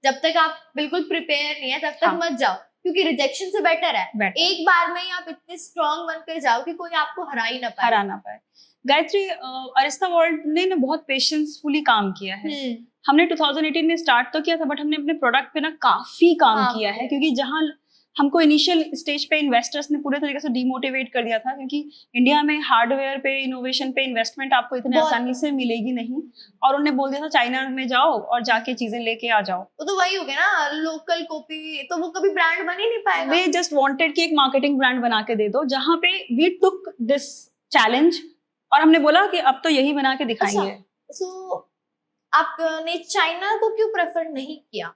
जब तक आप बिल्कुल प्रिपेयर नहीं है तब तक मत जाओ, क्योंकि रिजेक्शन से बेटर है एक बार में ही आप इतने स्ट्रॉन्ग बन कर जाओ कि कोई आपको हरा ना पाए। गायत्री, अरिस्ता वर्ल्ड ने ना बहुत पेशेंसफुली काम किया है। हमने 2018 में स्टार्ट तो किया था, बट हमने अपने प्रोडक्ट पे ना काफी काम किया है, क्योंकि जहां हमको इनिशियल स्टेज पे इन्वेस्टर्स ने पूरे तरीके से डिमोटिवेट कर दिया था, क्योंकि इंडिया में हार्डवेयर पे, इनोवेशन पे इन्वेस्टमेंट आपको इतने आसानी से मिलेगी नहीं, और उन्होंने बोल दिया था चाइना में जाओ और जाके चीजें लेके आ जाओ। तो वही हो गया ना, लोकल कॉपी, तो वो कभी ब्रांड बन ही नहीं पाएगा। वे जस्ट वांटेड कि एक मार्केटिंग ब्रांड बना के दे दो, जहां पे वी टुक दिस चैलेंज और हमने बोला कि अब तो यही बना के दिखाएंगे। सो आपने चाइना को क्यों प्रेफर नहीं किया?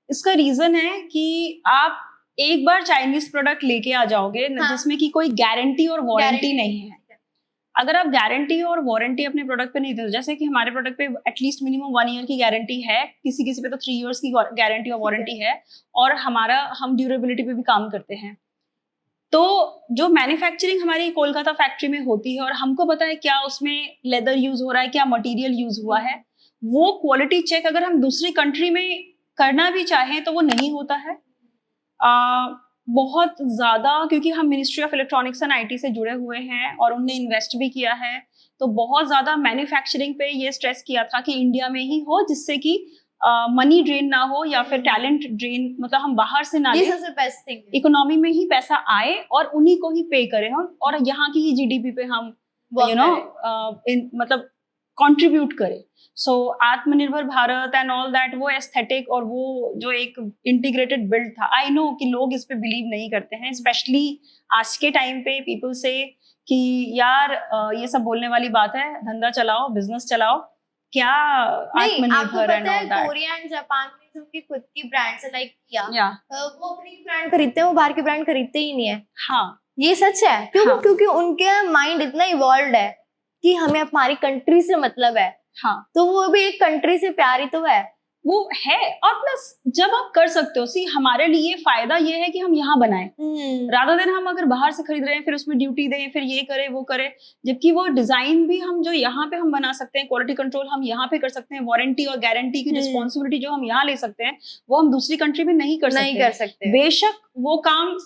इसका रीजन है कि आप एक बार चाइनीज प्रोडक्ट लेके आ जाओगे जिसमें कि कोई गारंटी और वारंटी नहीं है। अगर आप गारंटी और वारंटी अपने प्रोडक्ट पे नहीं देते, जैसे कि हमारे प्रोडक्ट पे एटलीस्ट मिनिमम 1 ईयर की गारंटी है, किसी किसी पे तो 3 इयर्स की गारंटी और वारंटी है, और हम ड्यूरेबिलिटी पे भी काम करते हैं। तो जो मैन्युफैक्चरिंग हमारी कोलकाता फैक्ट्री में होती है और हमको पता है क्या उसमें लेदर यूज हो रहा है, क्या मटेरियल यूज हुआ है, वो क्वालिटी चेक अगर हम दूसरी कंट्री में करना भी चाहें तो वो नहीं होता है बहुत ज्यादा, क्योंकि हम ministry of electronics and IT से जुड़े हुए हैं और उनने इन्वेस्ट भी किया है, तो बहुत ज्यादा मैन्युफैक्चरिंग पे ये स्ट्रेस किया था कि इंडिया में ही हो, जिससे कि मनी ड्रेन ना हो या फिर टैलेंट ड्रेन, मतलब हम बाहर से ना लें, इकोनॉमी में ही पैसा आए और उन्हीं को ही पे करें हम, और यहाँ की ही जीडीपी पे हम मतलब कंट्रीब्यूट करें। सो आत्मनिर्भर भारत एंड ऑल दैट, वो एस्थेटिक और वो जो एक इंटीग्रेटेड बिल्ड था, आई नो कि लोग इस पे बिलीव नहीं करते हैं, स्पेशली आज के टाइम पे पीपल से कि यार ये सब बोलने वाली बात है, धंधा चलाओ, बिजनेस चलाओ, क्या आत्मनिर्भर and all that. Korea and Japan में जो उनकी खुद की ब्रांड से लाइक किया, वो अपनी ब्रांड खरीदते हैं, वो बाहर की ब्रांड खरीदते ही नहीं है। हाँ, ये सच है। क्यों? क्योंकि उनके माइंड इतना इवॉल्व है कि हमें हमारी कंट्री से मतलब है। हाँ, तो वो भी एक कंट्री से प्यार ही तो है। वो है। और प्लस जब आप कर सकते हो, सी हमारे लिए फायदा ये है कि हम यहाँ बनाएं, रादर देन हम अगर बाहर से खरीद रहे हैं फिर उसमें ड्यूटी दें, फिर ये करें वो करें, जबकि वो डिजाइन भी हम जो यहाँ पे हम बना सकते हैं, क्वालिटी कंट्रोल हम यहाँ पे कर सकते हैं, वारंटी और गारंटी की रिस्पॉन्सिबिलिटी जो हम यहाँ ले सकते हैं वो हम दूसरी कंट्री में नहीं कर सकते। बेशक वो काम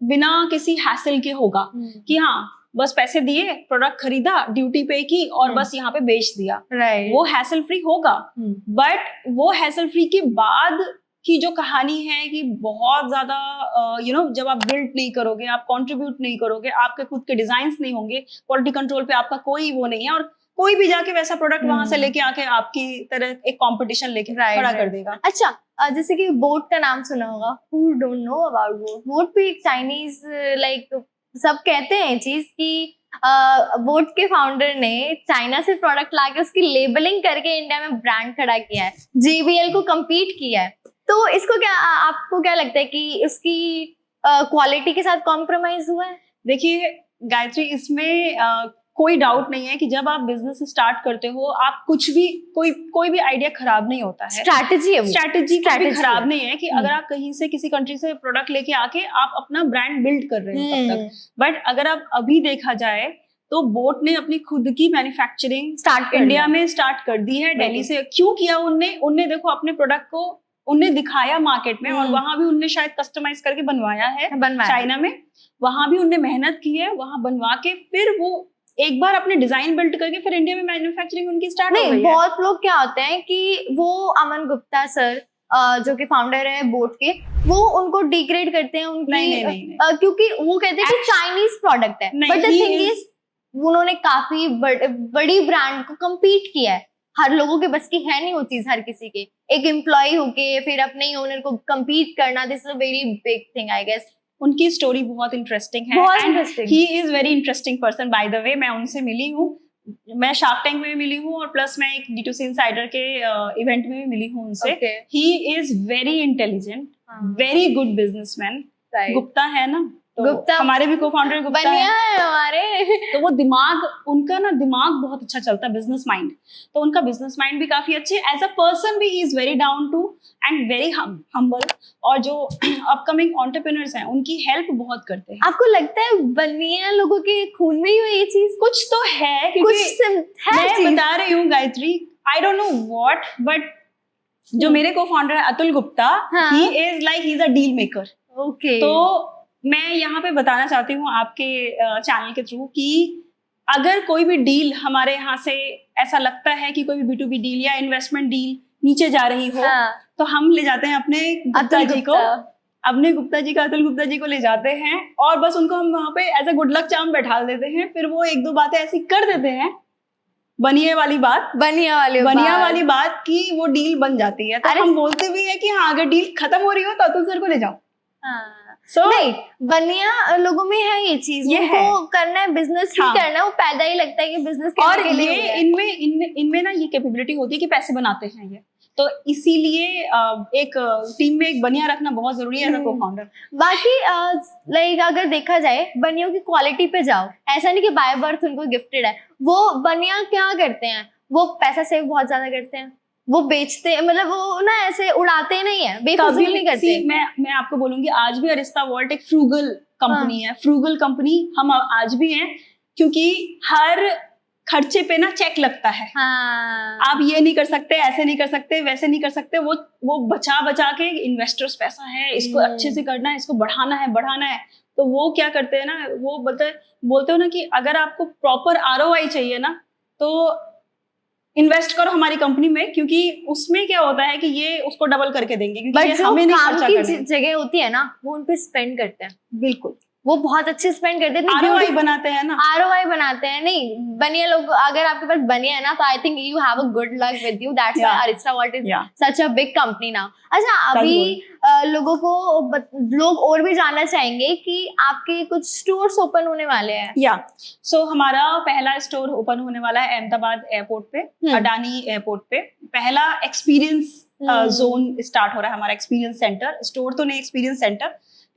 बिना किसी हैसल के होगा कि हाँ बस पैसे दिए, प्रोडक्ट खरीदा, ड्यूटी पे की और बस यहाँ पे बेच दिया, वो हैसल फ्री होगा। बट वो हैसल फ्री के बाद की जो कहानी है कि बहुत ज्यादा जब आप बिल्ड नहीं करोगे, आप कंट्रीब्यूट नहीं करोगे, आपके खुद के डिजाइन्स नहीं होंगे, क्वालिटी कंट्रोल पे आपका कोई वो नहीं है, और कोई भी जाके वैसा प्रोडक्ट वहां से लेके आके आपकी तरह एक कंपटीशन लेके खड़ा कर देगा। अच्छा, जैसे कि बोट का नाम सुना होगा, who don't know about boat? Boat भी एक चाइनीज, लाइक सब कहते हैं चीज कि बोट के फाउंडर ने चाइना से प्रोडक्ट लाके उसकी लेबलिंग करके इंडिया में ब्रांड खड़ा किया है, JBL को compete किया है। तो इसको क्या, आपको क्या लगता है कि उसकी क्वालिटी के साथ कॉम्प्रोमाइज हुआ है? देखिए गायत्री, इसमें कोई डाउट नहीं है कि जब आप बिजनेस स्टार्ट करते हो, आप कुछ भी कोई भी आइडिया खराब नहीं होता है, स्ट्रैटेजी खराब नहीं है कि अगर आप कहीं से किसी कंट्री से प्रोडक्ट लेके आके आप अपना ब्रांड बिल्ड कर रहे हो तब तक। बट अगर आप अभी देखा जाए तो बोट ने अपनी खुद की मैन्युफैक्चरिंग इंडिया में स्टार्ट कर दी है। दिल्ली से क्यों किया उनने देखो अपने प्रोडक्ट को उनने दिखाया मार्केट में, और वहां भी उनने शायद कस्टमाइज करके बनवाया है चाइना में, वहां भी उनने मेहनत की है, वहां बनवा के फिर वो एक बार अपने डिजाइन बिल्ड करके फिर इंडिया में मैन्युफैक्चरिंग उनकी स्टार्ट हो गई है। बहुत लोग क्या होते हैं कि वो अमन गुप्ता सर जो कि फाउंडर है बोट के, वो उनको डिग्रेड करते हैं उनकी, नहीं। क्योंकि वो कहते हैं कि चाइनीज प्रोडक्ट है। बट द थिंग इज उन्होंने काफी बड़ी ब्रांड को कम्पीट किया है। हर लोगों के बस की है नहीं वो चीज, हर किसी के एक एम्प्लॉय होके फिर अपने ही ओनर को कम्पीट करना, this is a very big thing I guess. उनकी स्टोरी बहुत इंटरेस्टिंग है, and he is very interesting person. By the way मैं उनसे मिली हूँ, मैं शार्क टैंक में भी मिली हूँ और प्लस मैं एक D2C इनसाइडर के इवेंट में भी मिली हूँ उनसे। ही is very intelligent, very good businessman. Gupta है ना, तो गुप्ता हमारे भी को-फाउंडर गुप्ता है हमारे। तो वो उनका ना दिमाग बहुत अच्छा चलता है, बिजनेस माइंड। तो उनका बिजनेस माइंड भी काफी अच्छे, एज अ पर्सन भी he is very down to end very humble. और जो अपकमिंग एंटरप्रेन्योर्स हैं उनकी हेल्प बहुत करते हैं। आपको लगता है बनिया लोगों के खून में ही हो ये चीज? कुछ तो है, मैं बता रही हूँ Gayatri, I don't know what, but जो मेरे को फाउंडर है Atul Gupta, he is like he is a deal maker. Okay, तो मैं यहाँ पे बताना चाहती हूँ आपके चैनल के थ्रू कि अगर कोई भी डील हमारे यहाँ से ऐसा लगता है कि कोई भी B2B डील या इन्वेस्टमेंट डील नीचे जा रही हो, तो हम ले जाते हैं अपने गुप्ता जी को, अपने गुप्ता जी का अतुल गुप्ता जी को ले जाते हैं और बस उनको हम वहाँ पे as a good luck charm बैठा देते हैं। फिर वो एक दो बातें ऐसी कर देते हैं, बनिया वाली बात कि वो डील बन जाती है। तो हम बोलते भी है कि हाँ अगर डील खत्म हो रही हो तो अतुल सर को ले जाओ। नहीं, बनिया लोगों में है ये चीज, उनको करना है बिजनेस ही करना है, वो पैदा ही लगता है कि बिजनेस और ये इनमें ना ये कैपेबिलिटी होती है कि पैसे बनाते हैं ये, तो इसीलिए एक टीम में एक बनिया रखना बहुत जरूरी है को फाउंडर। बाकी लाइक अगर देखा जाए बनियों की क्वालिटी पे जाओ, ऐसा नहीं कि बाय बर्थ उनको गिफ्टेड है। वो बनिया क्या करते हैं, वो पैसा सेव बहुत ज्यादा करते हैं, वो बेचते हैं, मतलब वो ना ऐसे उड़ाते नहीं है, बेफिजूल नहीं करते। मैं आपको बोलूंगी आज भी अरिस्ता वॉल्ट एक फ्रूगल कंपनी है, फ्रूगल कंपनी हम आज भी हैं, क्योंकि हर खर्चे पे ना चेक लगता है। आप ये नहीं कर सकते, ऐसे नहीं कर सकते, वैसे नहीं कर सकते, वो बचा के इन्वेस्टर्स पैसा है, इसको अच्छे से करना है, इसको बढ़ाना है, तो वो क्या करते हैं ना, वो बोलते हो ना कि अगर आपको प्रॉपर ROI चाहिए ना तो इन्वेस्ट करो हमारी कंपनी में, क्योंकि उसमें क्या होता है कि ये उसको डबल करके देंगे, क्योंकि ये हमें नहीं खर्चा करना है। जगह होती है ना वो उन पे स्पेंड करते हैं, बिल्कुल वो बहुत अच्छे स्पेंड करते हैं, ROI बनाते हैं ना, ROI बनाते हैं। नहीं, बनिया लोग, अगर आपके पास बनिया है ना तो I think you have a good luck with you, that's why Arista Vault is such a big company now. अच्छा, अभी लोग और भी जानना चाहेंगे कि आपके कुछ स्टोर्स ओपन होने वाले हैं। सो हमारा पहला स्टोर ओपन होने वाला है अहमदाबाद एयरपोर्ट पे, अडानी एयरपोर्ट पे। पहला एक्सपीरियंस जोन स्टार्ट हो रहा है हमारा, एक्सपीरियंस सेंटर। स्टोर तो नहीं, एक्सपीरियंस सेंटर,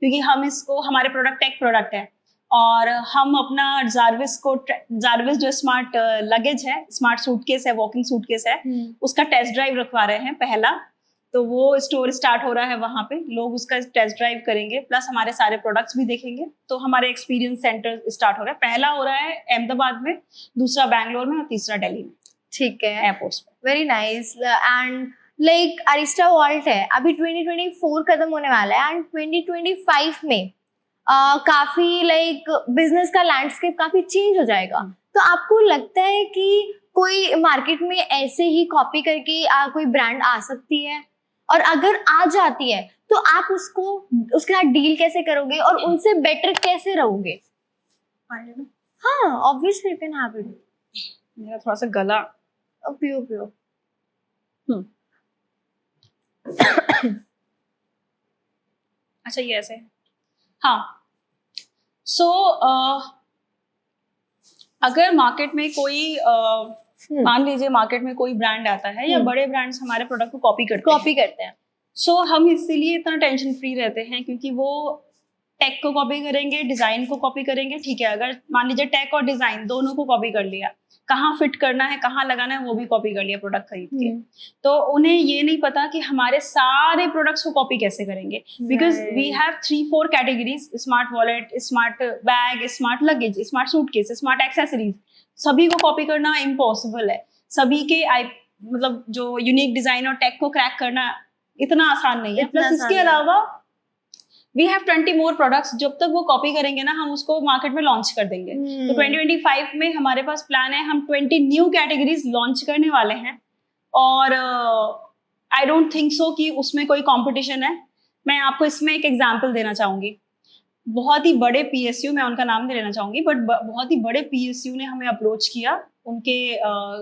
क्योंकि हम इसको, हमारे प्रोडक्ट टेक प्रोडक्ट है और हम अपना जारविस जो स्मार्ट लगेज है, स्मार्ट सूटकेस है, वॉकिंग सूटकेस है, उसका टेस्ट ड्राइव रखवा रहे हैं पहला। तो वो स्टोर स्टार्ट हो रहा है वहाँ पे, लोग उसका टेस्ट ड्राइव करेंगे, प्लस हमारे सारे प्रोडक्ट्स भी देखेंगे। तो हमारे एक्सपीरियंस सेंटर स्टार्ट हो रहा है, पहला हो रहा है अहमदाबाद में, दूसरा बैंगलोर में और तीसरा दिल्ली में, ठीक है, एयरपोर्ट्स पे। Very nice. And like Arista Vault है, अभी 2024 खत्म होने वाला है एंड 2025 में काफी लाइक बिजनेस का लैंडस्केप काफी चेंज हो जाएगा। तो आपको लगता है कि कोई मार्केट में ऐसे ही कॉपी करके कोई ब्रांड आ सकती है, और अगर आ जाती है तो आप उसको उसके साथ डील कैसे करोगे और उनसे बेटर कैसे रहोगे? हाँ, obviously you can have it. मेरा थोड़ा सा गला पियो पियो। अच्छा, ये ऐसे, हाँ। सो अगर मार्केट में कोई मान लीजिए मार्केट में कोई ब्रांड आता है या बड़े ब्रांड्स हमारे प्रोडक्ट को कॉपी करते हैं, सो हम इसीलिए इतना टेंशन फ्री रहते हैं क्योंकि वो टेक को कॉपी करेंगे, डिजाइन को कॉपी करेंगे, ठीक है। अगर मान लीजिए टेक और डिजाइन दोनों को कॉपी कर लिया, कहाँ फिट करना है, कहाँ लगाना है, वो भी कॉपी कर लिया प्रोडक्ट खरीद के, तो उन्हें ये नहीं पता कि हमारे सारे प्रोडक्ट्स को कॉपी कैसे करेंगे। Because we have 3-4 categories, smart wallet, smart bag, smart luggage, smart suitcase, smart accessories, सभी को कॉपी करना इम्पॉसिबल है। सभी के मतलब जो यूनिक डिजाइन और टेक को क्रैक करना इतना आसान नहीं है। प्लस इसके अलावा वी हैव 20 मोर प्रोडक्ट्स, जब तक वो कॉपी करेंगे ना हम उसको मार्केट में लॉन्च कर देंगे। तो 2025 में हमारे पास प्लान है, हम 20 न्यू कैटेगरीज लॉन्च करने वाले हैं और आई डोंट थिंक सो कि उसमें कोई कंपटीशन है। मैं आपको इसमें एक एग्जांपल देना चाहूंगी। बहुत ही बड़े PSU, मैं उनका नाम नहीं लेना चाहूंगी, बट बहुत ही बड़े PSU ने हमें अप्रोच किया, उनके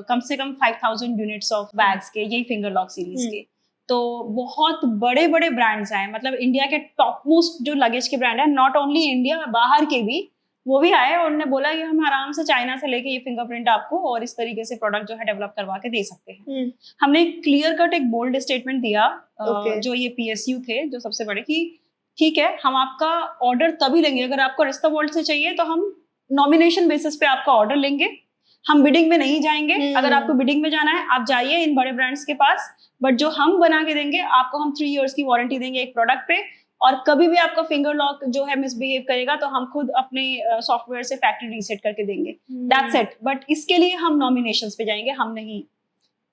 कम से कम 5000 यूनिट्स ऑफ बैग्स के, यही फिंगर लॉक सीरीज के। तो बहुत बड़े बड़े ब्रांड्स आए, मतलब इंडिया के टॉप मोस्ट जो लगेज के ब्रांड है, नॉट ओनली इंडिया, बाहर के भी, वो भी आए और उन्होंने बोला कि हम आराम से चाइना से लेके ये फिंगरप्रिंट आपको और इस तरीके से प्रोडक्ट जो है डेवलप करवा के दे सकते हैं। हमने क्लियर कट एक बोल्ड स्टेटमेंट दिया जो ये PSU थे जो सबसे बड़े, कि ठीक है हम आपका ऑर्डर तभी लेंगे अगर आपको अरिस्टा वॉल्ट से चाहिए, तो हम नॉमिनेशन बेसिस पे आपका ऑर्डर लेंगे, हम बिडिंग में नहीं जाएंगे। अगर आपको बिडिंग में जाना है आप जाइए इन बड़े ब्रांड्स के पास, बट जो हम बना के देंगे आपको, हम 3 इयर्स की वारंटी देंगे एक प्रोडक्ट पे, और कभी भी आपका फिंगर लॉक जो है मिसबिहेव करेगा तो हम खुद अपने सॉफ्टवेयर से फैक्ट्री रीसेट करके देंगे। That's it. बट इसके लिए हम नॉमिनेशंस पे जाएंगे, हम नहीं।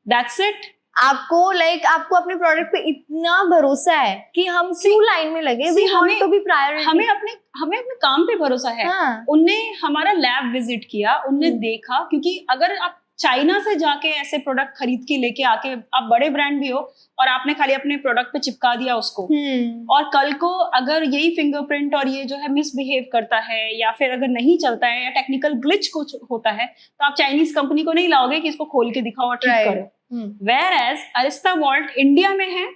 That's it. आपको आपको अपने प्रोडक्ट पे इतना भरोसा है कि हम क्यों लाइन में लगे, we want to be priority. हमें अपने काम पे भरोसा है। उनने हमारा लैब विजिट किया, उनने देखा, क्योंकि अगर आप चाइना से जाके ऐसे प्रोडक्ट खरीद के लेके आके, आप बड़े ब्रांड भी हो और आपने खाली अपने प्रोडक्ट पे चिपका दिया उसको, और कल को अगर यही फिंगरप्रिंट और ये जो है मिसबिहेव करता है या फिर अगर नहीं चलता है या टेक्निकल ग्लिच कुछ होता है, तो आप चाइनीज कंपनी को नहीं लाओगे कि इसको खोल के दिखाओ और ठीक करो। Whereas अरिस्टा वॉल्ट इंडिया में है,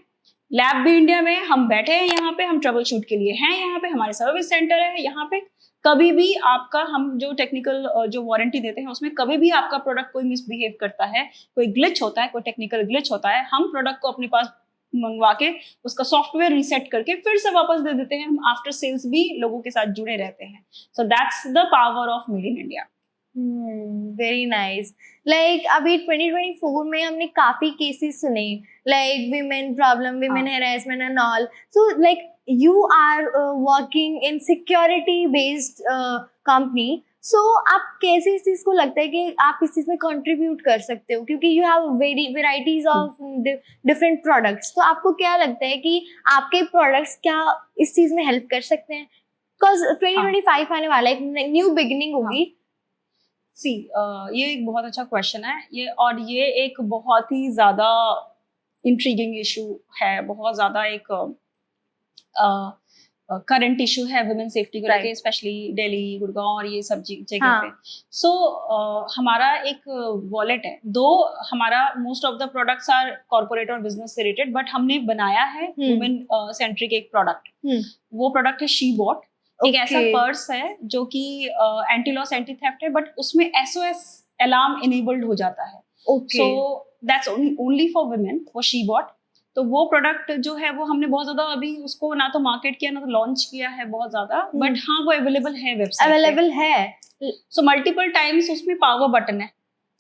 लैब भी इंडिया में, हम बैठे हैं यहाँ पे, हम ट्रबल शूट के लिए हैं यहाँ पे, हमारे सर्विस सेंटर है यहाँ पे। कभी भी आपका, हम जो टेक्निकल जो वारंटी देते हैं उसमें कभी भी आपका प्रोडक्ट कोई मिसबिहेव करता है, कोई ग्लिच होता है, कोई टेक्निकल ग्लिच होता है, हम प्रोडक्ट को अपने पास मंगवा के उसका सॉफ्टवेयर रीसेट करके फिर से वापस दे देते हैं। हम आफ्टर सेल्स भी लोगों के साथ जुड़े रहते हैं। So that's the power of made in India. Very nice. Like अभी 2024 में हमने काफी केसेस सुने, like women problem, women harassment and all. So like you are working in security based company, so आप कैसे इस चीज को लगता है कि आप इस चीज में कंट्रीब्यूट कर सकते हो, क्योंकि you have very varieties of different products, तो आपको क्या लगता है कि आपके प्रोडक्ट्स क्या इस चीज में हेल्प कर सकते हैं? बिकॉज 2025 आने वाला है, एक न्यू बिगिनिंग होगी। ये एक बहुत अच्छा क्वेश्चन है ये, और ये एक बहुत ही ज्यादा इंट्रीगिंग इशू है, बहुत ज्यादा एक करंट इशू है वुमेन सेफ्टी को लेके, स्पेशली दिल्ली, गुड़गांव और ये सब जगह पे। सो हमारा एक वॉलेट है, दो हमारा most of the products are corporate और बिजनेस से रिलेटेड, बट हमने बनाया है वुमेन सेंट्रिक एक प्रोडक्ट। वो प्रोडक्ट है शी-बॉट। एक ऐसा पर्स है जो कि एंटी लॉस एंटी थेफ्ट है, बट उसमें SOS अलार्म इनेबल्ड हो जाता है। So that's only for women, वो शी-बॉट। तो वो प्रोडक्ट जो है वो हमने बहुत ज्यादा अभी उसको ना तो मार्केट किया ना तो लॉन्च किया है बहुत ज्यादा, बट हाँ वो अवेलेबल है, वेबसाइट अवेलेबल है। सो मल्टीपल टाइम्स उसमें पावर बटन है,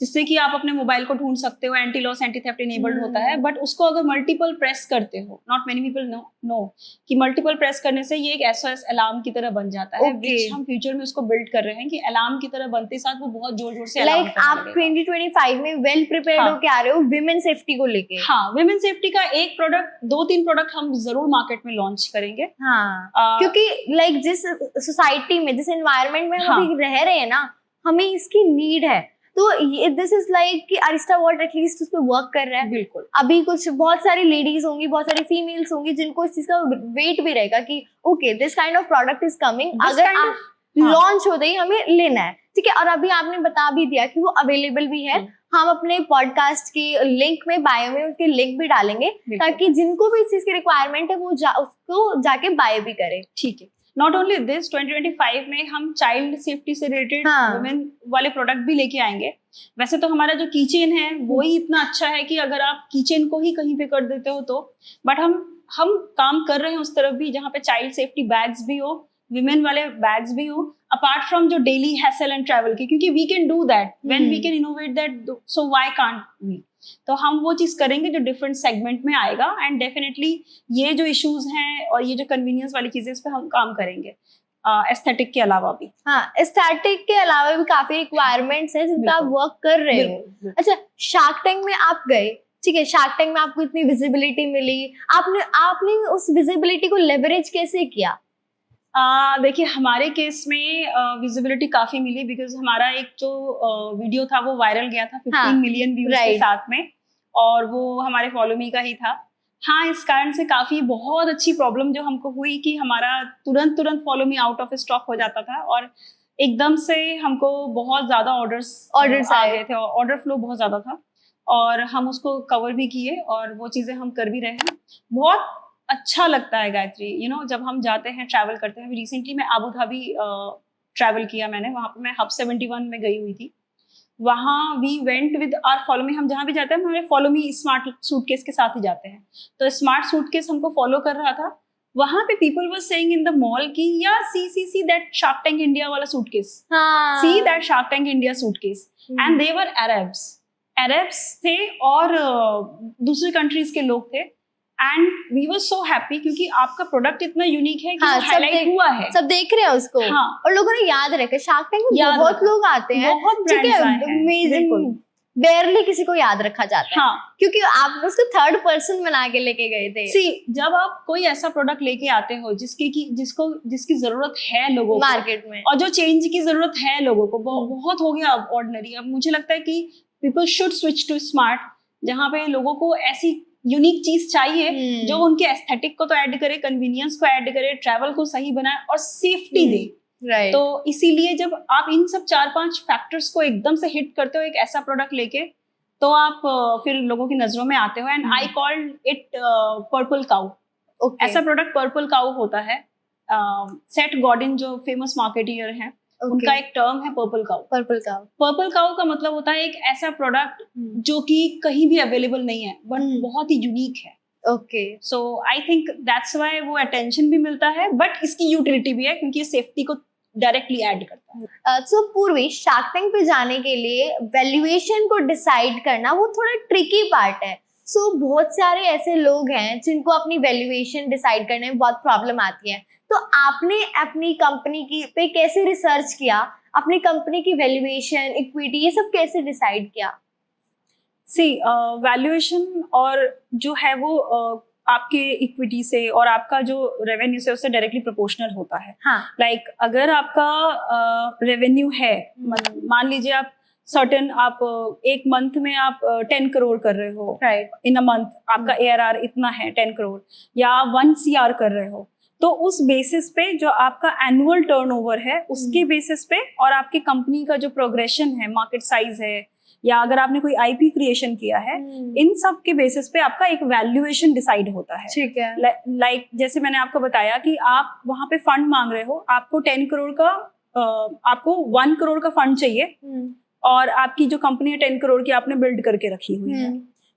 जिससे कि आप अपने मोबाइल को ढूंढ सकते हो, anti loss anti theft enabled होता है। बट उसको अगर मल्टीपल प्रेस करते हो, नॉट मेनी पीपल नो कि मल्टीपल प्रेस करने से ये एक SOS अलार्म की तरह बन जाता है, which हम फ्यूचर में उसको बिल्ड कर रहे हैं कि अलार्म की तरह बनते साथ वो बहुत जोर जोर से अलार्म लाइक आप 2025 में वेल प्रिपेयर्ड हाँ। होके आ रहे हो विमेन सेफ्टी को लेके। हाँ, विमेन सेफ्टी का एक प्रोडक्ट, 2-3 प्रोडक्ट हम जरूर मार्केट में लॉन्च करेंगे। हाँ, क्योंकि लाइक जिस सोसाइटी में, जिस एनवायरनमेंट में हम हाँ। अभी रह रहे हैं ना, हमें इसकी नीड है। तो ये दिस इज लाइक कि अरिस्टा वॉल्ट एटलीस्ट उस पर वर्क कर रहा है। बिल्कुल। अभी कुछ बहुत सारी लेडीज होंगी, बहुत सारी फीमेल्स होंगी जिनको इस चीज का वेट भी रहेगा कि okay this kind of product is coming, अगर आप लॉन्च होते ही हमें लेना है, ठीक है। और अभी आपने बता भी दिया कि वो अवेलेबल भी है। हम अपने पॉडकास्ट के लिंक में, बायो में उसके लिंक भी डालेंगे, ताकि जिनको भी इस चीज की रिक्वायरमेंट है वो उसको जाके बाय भी करे। ठीक है। नॉट ओनली दिस, 2025 में हम चाइल्ड सेफ्टी से रिलेटेड वुमेन वाले प्रोडक्ट भी लेके आएंगे। वैसे तो हमारा जो कीचेन है वो ही इतना अच्छा है कि अगर आप कीचेन को ही कहीं पे कर देते हो तो, बट हम काम कर रहे हैं उस तरफ भी जहाँ पे चाइल्ड सेफ्टी बैग्स भी हो, विमेन वाले बैग्स भी हो, अपार्ट फ्रॉम जो डेली हैसल एंड ट्रैवल की, क्योंकि we can do that when we can innovate that, so why can't we. तो हम वो चीज करेंगे जो डिफरेंट सेगमेंट में आएगा, एंड डेफिनेटली ये जो इश्यूज हैं और ये जो कन्वीनियंस वाली चीजें, इस पे हम काम करेंगे एस्थेटिक के अलावा भी। हाँ, एस्थेटिक के अलावा भी काफी रिक्वायरमेंट्स हैं जिन पे आप वर्क कर रहे हो। अच्छा, शार्क टैंक में आप गए, ठीक है, शार्क टैंक में आपको इतनी विजिबिलिटी मिली, आपने उस विजिबिलिटी को लेवरेज कैसे किया? देखिए, हमारे केस में विजिबिलिटी काफी मिली, बिकॉज हमारा एक जो वीडियो था वो वायरल गया था 15 मिलियन व्यूज के साथ में, और वो हमारे फॉलो मी का ही था। हाँ, इस कारण से काफी बहुत अच्छी प्रॉब्लम जो हमको हुई कि हमारा तुरंत follow me out of stock हो जाता था, और एकदम से हमको बहुत ज्यादा ऑर्डर्स आ गए थे, ऑर्डर फ्लो बहुत ज्यादा था, और हम उसको कवर भी किए और वो चीजें हम कर भी रहे हैं। बहुत अच्छा लगता है गायत्री, यू नो, जब हम जाते हैं, ट्रैवल करते हैं। रिसेंटली मैं अबू धाबी ट्रैवल किया मैंने, वहाँ पे मैं हब 71 में गई हुई थी। वहाँ we went with our follow me, हम जहाँ भी जाते हैं हमारे फॉलो मी स्मार्ट सूटकेस के साथ ही जाते हैं, तो स्मार्ट सूटकेस हमको फॉलो कर रहा था। वहाँ पे people were saying in the mall की या see that shark tank India वाला suitcase, see that shark tank India suitcase, and they were Arabs थे और दूसरी कंट्रीज के लोग थे, and we were so happy क्योंकि आपका प्रोडक्ट इतना यूनिक है कि हाईलाइट हुआ है, सब देख रहे हैं उसको। हाँ, और लोगों ने याद रखा। शार्क टैंक में बहुत लोग आते हैं, बहुत ब्रांड्स आए हैं, बेयरली किसी को याद रखा जाता है। हाँ, क्योंकि आप उसको थर्ड पर्सन बना के लेके गए थे। सी, जब आप कोई ऐसा प्रोडक्ट लेके आते हो जिसकी जरूरत है लोगों को मार्केट में, और जो चेंज की जरूरत है लोगों को, बहुत हो गया अब ऑर्डिनरी। अब मुझे लगता है कि people should switch to smart, जहाँ पे लोगों को ऐसी यूनिक चीज चाहिए जो उनके एस्थेटिक को तो ऐड करे, कन्वीनियंस को ऐड करे, ट्रैवल को सही बनाए और सेफ्टी दे। Right. तो इसीलिए जब आप इन सब 4-5 फैक्टर्स को एकदम से हिट करते हो एक ऐसा प्रोडक्ट लेके, तो आप फिर लोगों की नजरों में आते हो। And I called it purple cow. ऐसा प्रोडक्ट पर्पल काउ होता है। सेट गॉर्डन जो फेमस मार्केटियर हैं, उनका एक टर्म है पर्पल काउ। पर्पल काउ का मतलब होता है एक ऐसा प्रोडक्ट जो कि कहीं भी अवेलेबल नहीं है, बट बहुत ही यूनिक है। Okay, so I think that's why वो अटेंशन भी मिलता है, बट इसकी यूटिलिटी भी है क्योंकि ये सेफ्टी को डायरेक्टली ऐड करता है। सो पूर्वी, शार्क टैंक पे जाने के लिए वैल्यूएशन को डिसाइड करना वो थोड़ा ट्रिकी पार्ट है। सो बहुत सारे ऐसे लोग हैं जिनको अपनी वैल्यूएशन डिसाइड करने में बहुत प्रॉब्लम आती है। तो आपने अपनी कंपनी की पे कैसे रिसर्च किया, अपनी कंपनी की वैल्यूएशन, इक्विटी, ये सब कैसे डिसाइड किया? सी, वैल्यूएशन और जो है वो आपके इक्विटी से और आपका जो रेवेन्यू से उससे डायरेक्टली प्रोपोर्शनल होता है। हाँ, लाइक अगर आपका रेवेन्यू है, मान लीजिए आप सर्टेन, आप एक मंथ में आप 10 करोड़ कर रहे हो, इन अ मंथ आपका ARR इतना है 10 करोड़, या 1 CR कर रहे हो, तो उस बेसिस पे जो आपका एनुअल टर्नओवर है उसके बेसिस पे, और आपकी कंपनी का जो प्रोग्रेशन है, मार्केट साइज है, या अगर आपने कोई IP क्रिएशन किया है, इन सब के बेसिस पे आपका एक वैल्यूएशन डिसाइड होता है। ठीक है। लाइक जैसे मैंने आपको बताया कि आप वहां पे फंड मांग रहे हो, आपको 10 करोड़ का आपको 1 करोड़ का फंड चाहिए, और आपकी जो कंपनी है 10 करोड़ की आपने बिल्ड करके रखी हुई है,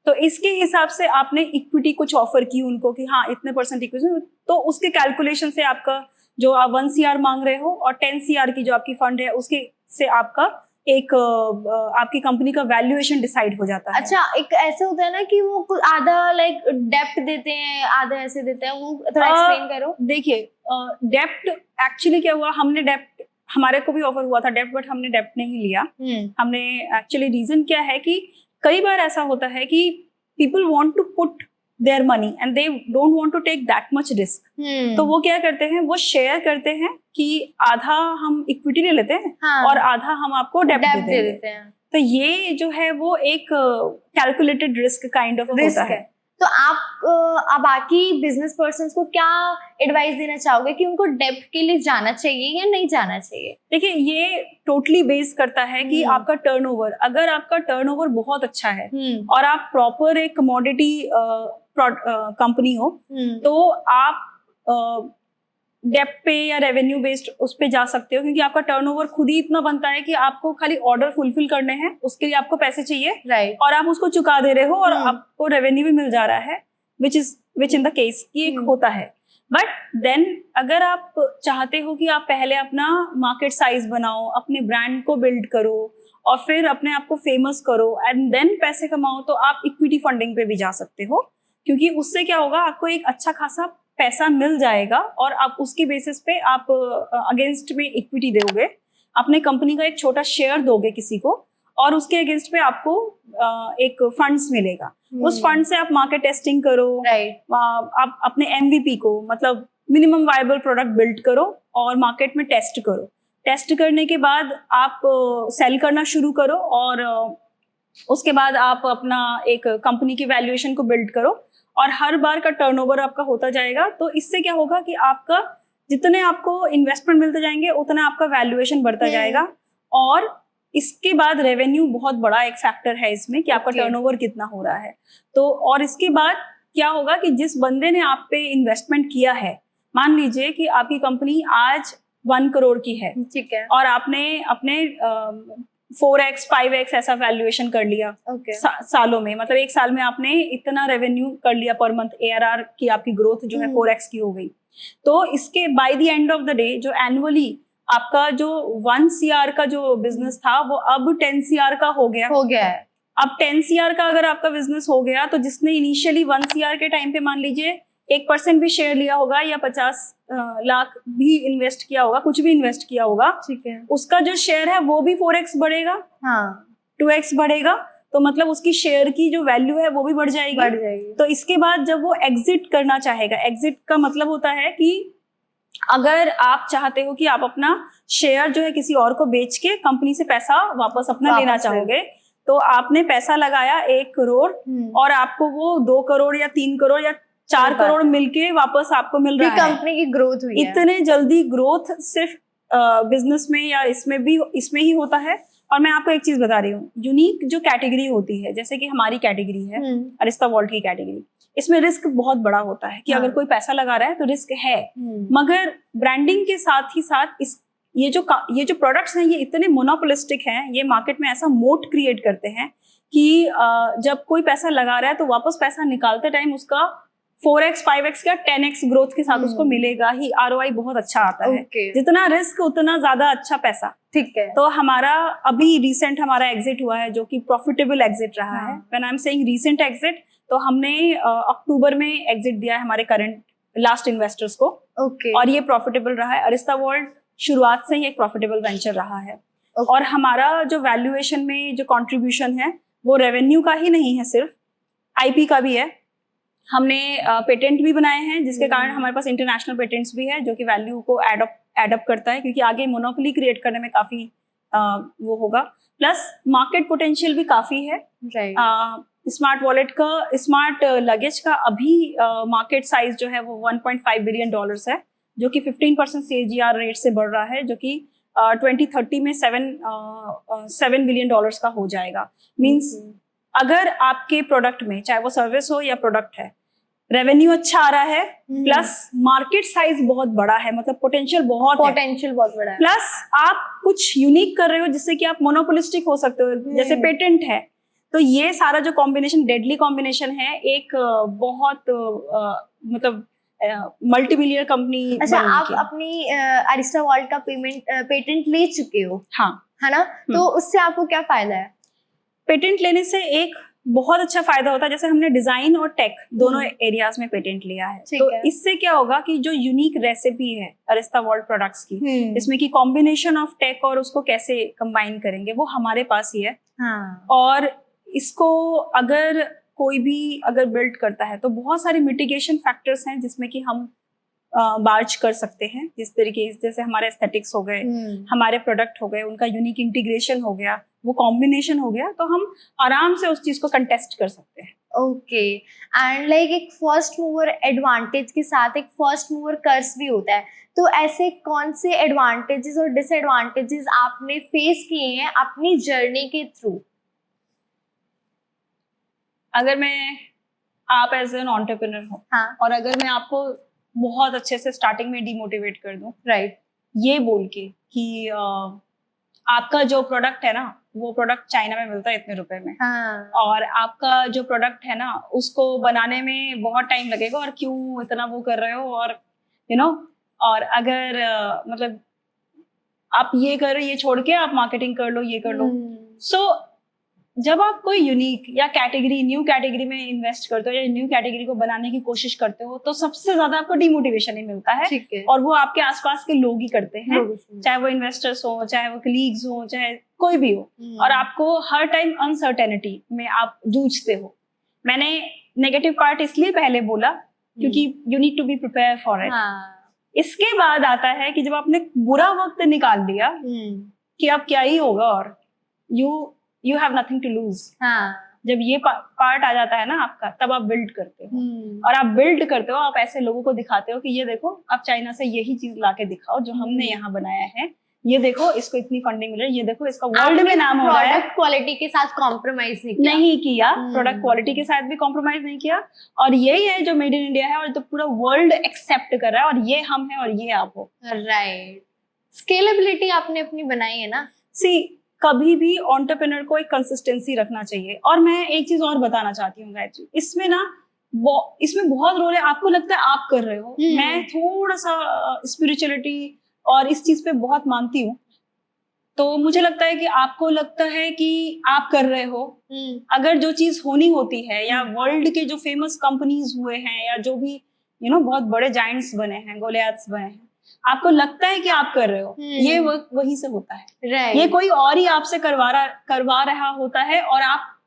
तो इसके हिसाब से आपने इक्विटी कुछ ऑफर की उनको कि हाँ इतने % इक्विटी, तो उसके कैलकुलेशन से आपका जो आप 1 CR मांग रहे हो और 10 CR की जो आपकी फंड है उसके से आपका एक आपकी कंपनी का वैल्यूएशन डिसाइड हो जाता है। अच्छा, एक ऐसे होता है ना कि वो कुछ आधा लाइक डेप्ट देते हैं, आधा ऐसे देते हैं, वो थोड़ा एक्सप्लेन करो। देखिए, डेप्ट एक्चुअली क्या हुआ, हमने डेप्ट, हमारे को भी ऑफर हुआ था डेप्ट, बट हमने डेप्ट नहीं लिया। हमने एक्चुअली रीजन क्या है कि कई बार ऐसा होता है कि people want to put their money and they don't want to take that much risk. तो वो क्या करते हैं, वो शेयर करते हैं कि आधा हम इक्विटी ले लेते हैं हाँ, और आधा हम आपको डेप्ट दे देते हैं। तो ये जो है वो एक कैलकुलेटेड रिस्क काइंड ऑफ होता है। तो आप बाकी बिजनेस पर्सन्स को क्या एडवाइस देना चाहोगे कि उनको डेप्ट के लिए जाना चाहिए या नहीं जाना चाहिए? देखिए, ये टोटली बेस करता है कि आपका टर्नओवर, अगर आपका टर्नओवर बहुत अच्छा है और आप प्रॉपर एक कमोडिटी कंपनी हो, तो आप डेप्ट पे या रेवेन्यू बेस्ड उस पे जा सकते हो, क्योंकि आपका टर्नओवर खुद ही इतना बनता है कि आपको खाली ऑर्डर फुलफिल करने हैं, उसके लिए आपको पैसे चाहिए, राइट, और आप उसको चुका दे रहे हो और आपको रेवेन्यू भी मिल जा रहा है, विच इन द केस की एक होता है। बट देन अगर आप चाहते हो कि आप पहले अपना मार्केट साइज बनाओ, अपने ब्रांड को बिल्ड करो और फिर अपने आप को फेमस करो एंड देन पैसे कमाओ, तो आप इक्विटी फंडिंग पे भी जा सकते हो, क्योंकि उससे क्या होगा, आपको एक अच्छा खासा पैसा मिल जाएगा और आप उसकी बेसिस पे आप अगेंस्ट में इक्विटी दोगे, अपने कंपनी का एक छोटा शेयर दोगे किसी को, और उसके अगेंस्ट पे आपको एक फंड्स मिलेगा। उस फंड से आप मार्केट टेस्टिंग करो, आप अपने MVP को, मतलब मिनिमम वायबल प्रोडक्ट बिल्ड करो और मार्केट में टेस्ट करो। टेस्ट करने के बाद आप सेल करना शुरू करो और उसके बाद आप अपना एक कंपनी की वैल्यूएशन को बिल्ड करो और हर बार का टर्नओवर आपका होता जाएगा। तो इससे क्या होगा कि आपका जितने आपको इन्वेस्टमेंट मिलते जाएंगे उतना आपका वैल्यूएशन बढ़ता जाएगा, और इसके बाद रेवेन्यू बहुत बड़ा एक फैक्टर है इसमें कि आपका टर्नओवर कितना हो रहा है। तो और इसके बाद क्या होगा कि जिस बंदे ने आप पे इन्वेस्टमेंट किया है, मान लीजिए कि आपकी कंपनी आज 1 करोड़ की है, ठीक है, और आपने अपने 4x 5x ऐसा वैल्यूएशन कर लिया सालों में, मतलब एक साल में आपने इतना रेवेन्यू कर लिया पर मंथ, ARR की आपकी ग्रोथ जो है 4x की हो गई। तो इसके by the end of the day जो एनुअली आपका जो 1 CR का जो बिजनेस था वो अब 10 CR का हो गया है। अब 10 CR का अगर आपका बिजनेस हो गया, तो जिसने इनिशियली 1 CR के टाइम पे मान लीजिए 1% भी शेयर लिया होगा या 50 लाख भी इन्वेस्ट किया होगा, कुछ भी इन्वेस्ट किया होगा, ठीक है, उसका जो शेयर है वो भी 4x बढ़ेगा, 2x बढ़ेगा, तो मतलब उसकी शेयर की जो वैल्यू है वो भी बढ़ जाएगी। तो इसके बाद जब वो एग्जिट करना चाहेगा, एग्जिट का मतलब होता है कि अगर आप चाहते हो कि आप अपना शेयर जो है किसी और को बेच के कंपनी से पैसा वापस अपना लेना चाहोगे, तो आपने पैसा लगाया 1 करोड़ और आपको वो 2 करोड़ या 3 करोड़ या 4 करोड़ मिलके वापस आपको मिल रहा है। कंपनी की ग्रोथ हुई है। इतने जल्दी ग्रोथ सिर्फ बिजनेस में या इसमें ही होता है। और मैं आपको एक चीज बता रही हूँ, यूनिक जो कैटेगरी होती है, जैसे कि हमारी कैटेगरी है अरिस्ता वॉल्ट की कैटेगरी, इसमें रिस्क बहुत बड़ा होता है कि अगर कोई पैसा लगा रहा है तो रिस्क है, मगर ब्रांडिंग के साथ ही साथ ये जो प्रोडक्ट्स हैं ये इतने मोनोपोलिस्टिक हैं, ये मार्केट में ऐसा मोट क्रिएट करते हैं कि जब कोई पैसा लगा रहा है तो वापस पैसा निकालते टाइम उसका 4x 5x या 10x ग्रोथ के साथ उसको मिलेगा ही। ROI बहुत अच्छा आता है, जितना रिस्क उतना ज्यादा अच्छा पैसा। ठीक है, तो हमारा अभी रिसेंट हमारा एग्जिट हुआ है जो कि प्रॉफिटेबल एग्जिट रहा है। When I am saying recent exit, तो हमने अक्टूबर में एग्जिट दिया है हमारे करंट लास्ट इन्वेस्टर्स को, और ये प्रॉफिटेबल रहा है। अरिस्ता वर्ल्ड शुरुआत से ही एक प्रॉफिटेबल वेंचर रहा है, और हमारा जो वैल्यूएशन में जो कंट्रीब्यूशन है वो रेवेन्यू का ही नहीं है, सिर्फ IP का भी है। हमने पेटेंट भी बनाए हैं, जिसके कारण हमारे पास इंटरनेशनल पेटेंट्स भी है जो कि वैल्यू को एडअप करता है, क्योंकि आगे मोनोपोली क्रिएट करने में काफी वो होगा। प्लस मार्केट पोटेंशियल भी काफी है। स्मार्ट वॉलेट का, स्मार्ट लगेज का अभी मार्केट साइज जो है वो $1.5 बिलियन है, जो कि 15% CAGR रेट से बढ़ रहा है, जो कि 2030 में 7 बिलियन डॉलर्स का हो जाएगा। मीन्स अगर आपके प्रोडक्ट में, चाहे वो सर्विस हो या प्रोडक्ट है, रेवेन्यू अच्छा आ रहा है, प्लस मार्केट साइज बहुत बड़ा है, मतलब पोटेंशियल बहुत बड़ा है, प्लस आप कुछ यूनिक कर रहे हो जिससे कि आप मोनोपोलिस्टिक हो सकते हो, जैसे पेटेंट है, तो ये सारा जो कॉम्बिनेशन, डेडली कॉम्बिनेशन है, एक बहुत मतलब मल्टी बिलियन कंपनी। अच्छा, आप अपनी अरिस्टा वॉल्ट का पेटेंट ले चुके हो? हाँ, है ना? तो उससे आपको क्या फायदा है? पेटेंट लेने से एक बहुत अच्छा फायदा होता है, जैसे हमने डिजाइन और टेक दोनों एरियाज में पेटेंट लिया है, तो इससे क्या होगा कि जो यूनिक रेसिपी है अरिस्ता वर्ल्ड प्रोडक्ट्स की, इसमें की कॉम्बिनेशन ऑफ टेक और उसको कैसे कंबाइन करेंगे वो हमारे पास ही है। और इसको अगर कोई भी अगर बिल्ड करता है तो बहुत सारे मिटिगेशन फैक्टर्स हैं जिसमें कि हम बार्ज कर सकते हैं, जिस तरीके जैसे हमारे एस्थेटिक्स हो गए, हमारे प्रोडक्ट हो गए, उनका यूनिक इंटीग्रेशन हो गया, वो कॉम्बिनेशन हो गया, तो हम आराम से उस चीज को कंटेस्ट कर सकते हैं। ओके, एंड लाइक एक फर्स्ट मूवर एडवांटेज के साथ एक फर्स्ट मूवर कर्स भी होता है, तो ऐसे कौन से एडवांटेजेस और डिसएडवांटेजेस आपने फेस किए हैं अपनी जर्नी के थ्रू? अगर मैं आप एज एन एंटरप्रेन्योर हो, हाँ, और अगर मैं आपको बहुत अच्छे से स्टार्टिंग में डिमोटिवेट कर दूं, राइट, ये बोल के कि आपका जो प्रोडक्ट है ना वो प्रोडक्ट चाइना में मिलता है इतने रुपए में, हाँ, और आपका जो प्रोडक्ट है ना उसको बनाने में बहुत टाइम लगेगा और क्यों इतना वो कर रहे हो, और यू नो और अगर मतलब आप ये कर रहे, ये छोड़ के आप मार्केटिंग कर लो, ये कर लो। सो जब आप कोई यूनिक या कैटेगरी, न्यू कैटेगरी में इन्वेस्ट करते हो या न्यू कैटेगरी को बनाने की कोशिश करते हो, तो सबसे ज्यादा आपको डिमोटिवेशन ही मिलता है, ठीक है, और वो आपके आसपास के लोग ही करते हैं, चाहे वो इन्वेस्टर्स हो, चाहे वो कलीग्स हो, चाहे कोई भी हो, और आपको हर टाइम अनसर्टेनिटी में आप जूझते हो। मैंने नेगेटिव पार्ट इसलिए पहले बोला क्योंकि you need to be prepare for it. इसके बाद आता है कि जब आपने बुरा वक्त निकाल लिया कि अब क्या ही होगा और you have nothing to lose, जब ये पार्ट आ जाता है ना आपका, तब आप बिल्ड करते हो, और आप बिल्ड करते हो, आप ऐसे लोगों को दिखाते हो कि ये देखो आप चाइना से यही चीज लाके दिखाओ जो हमने यहाँ बनाया है, ये देखो इसको इतनी फंडिंग मिल रही है, ये देखो इसका वर्ल्ड में नाम हो रहा है। प्रोडक्ट क्वालिटी के साथ कॉम्प्रोमाइज नहीं किया, प्रोडक्ट क्वालिटी के साथ भी कॉम्प्रोमाइज नहीं किया, और यही है जो मेड इन इंडिया है और जो पूरा वर्ल्ड एक्सेप्ट कर रहा है, और ये हम है और ये आप हो। राइट, स्केलेबिलिटी आपने अपनी बनाई है ना। सी कभी भी एंटरप्रेन्योर को एक कंसिस्टेंसी रखना चाहिए। और मैं एक चीज और बताना चाहती हूँ गायत्री, इसमें ना इसमें बहुत रोल है। आपको लगता है आप कर रहे हो, मैं थोड़ा सा स्पिरिचुअलिटी और इस चीज पे बहुत मानती हूँ, तो मुझे लगता है कि आपको लगता है कि आप कर रहे हो, अगर जो चीज होनी होती है, या वर्ल्ड के जो फेमस कंपनीज हुए हैं, या जो भी बहुत बड़े जायंट्स बने हैं, गोलियाथ्स बने हैं, आपको लगता है कि आप कर रहे हो, ये वहीं से होता है। ये कोई और ही आपसे करवा रहा होता है, और आपको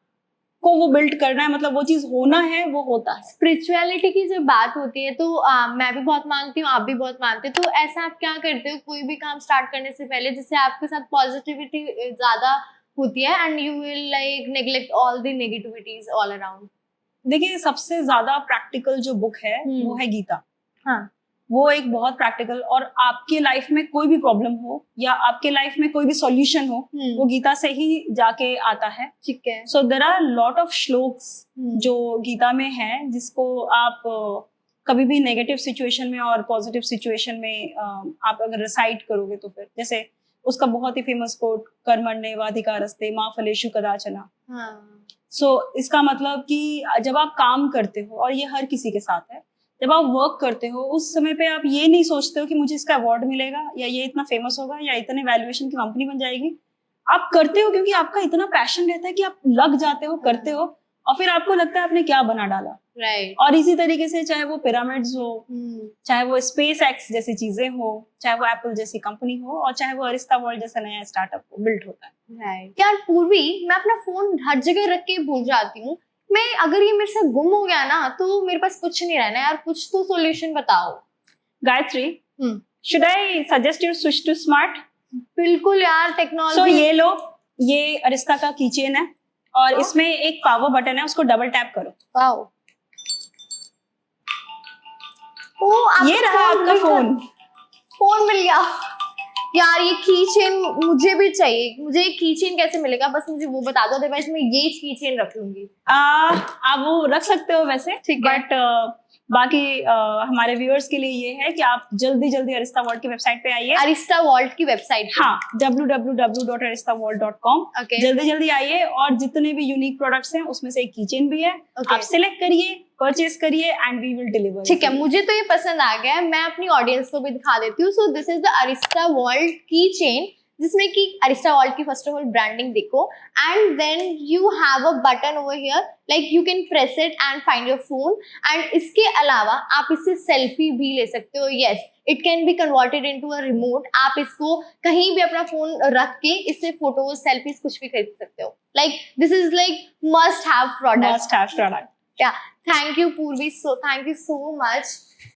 वो बिल्ड करना है, मतलब वो चीज होना है, वो होता है। स्पिरिचुअलिटी की जब बात होती है तो मैं भी बहुत मानती हूँ, आप भी बहुत मानते हो, तो ऐसा आप क्या करते हो कोई भी काम स्टार्ट करने से पहले जिससे आपके साथ पॉजिटिविटी ज्यादा होती है and you will like neglect all the negativities all around? देखिए, सबसे ज्यादा प्रैक्टिकल जो बुक है वो है गीता। हाँ, वो एक बहुत प्रैक्टिकल, और आपके लाइफ में कोई भी प्रॉब्लम हो या आपके लाइफ में कोई भी सॉल्यूशन हो, वो गीता से ही जाके आता है। ठीक है। So there are lot of श्लोक्स जो गीता में है, जिसको आप कभी भी नेगेटिव सिचुएशन में और पॉजिटिव सिचुएशन में आप अगर रिसाइट करोगे, तो फिर जैसे उसका बहुत ही फेमस कोट, कर्मण्येवाधिकारस्ते मा फलेषु कदाचन। सो इसका मतलब कि जब आप काम करते हो, और ये हर किसी के साथ है, जब आप वर्क करते हो उस समय पे आप ये नहीं सोचते हो कि मुझे इसका अवार्ड मिलेगा, या ये इतना फेमस होगा, या इतने वैल्यूएशन की कंपनी बन जाएगी। आप करते हो क्योंकि आपका इतना पैशन रहता है कि आप लग जाते हो, करते हो, और फिर आपको लगता है आपने क्या बना डाला। राइट। और इसी तरीके से चाहे वो पिरामिड्स हो, चाहे वो स्पेस एक्स जैसी चीजें हो, चाहे वो एप्पल जैसी कंपनी हो, और चाहे वो अरिस्ता वर्ल्ड जैसा नया स्टार्टअप हो, बिल्ड होता है। राइट। यार पूर्वी, मैं अपना फोन हर जगह रख के भूल जाती हूँ। मैं अगर ये मेरे से गुम हो गया ना, तो मेरे पास कुछ नहीं रहना यार, कुछ तो सॉल्यूशन बताओ। Gayatri, should I suggest you switch to smart? बिल्कुल यार, टेक्नोलॉजी। सो ये लो, ये अरिस्ता का कीचेन है, और इसमें एक पावर बटन है, उसको डबल टैप करो। वाओ, ये रहा आपका फोन मिल गया। यार ये कीचेन मुझे भी चाहिए। मुझे कीचेन कैसे मिलेगा, बस मुझे वो बता दो, अदरवाइज मैं ये कीचेन रख लूंगी। आप वो रख सकते हो वैसे, ठीक है, बट बाकी हमारे व्यूअर्स के लिए ये है कि आप जल्दी अरिस्ता वर्ल्ड की वेबसाइट पे आइए। अरिस्ता वर्ल्ड की वेबसाइट? हाँ, www.aristaworld.com। जल्दी आइए, और जितने भी यूनिक प्रोडक्ट्स हैं उसमें से एक कीचेन भी है। आप सिलेक्ट करिए, परचेज करिए, एंड वी विल डिलीवर। ठीक है, मुझे तो ये पसंद आ गया है, मैं अपनी ऑडियंस को भी दिखा देती हूँ। So this is the Arista world keychain जिसमें कि अरिस्टा वर्ल्ड की फर्स्ट ऑफ ऑल ब्रांडिंग देखो, and then you have a button over here, like you can press it and find your phone, and इसके अलावा आप इससे सेल्फी भी ले सकते हो. Yes, it can be converted into a remote. आप इसको कहीं भी अपना फोन रख के इससे फोटोज, सेल्फीज कुछ भी खरीद सकते हो. Like this is like must have product. Must have product. Yeah, thank you Purvi, so thank you so much.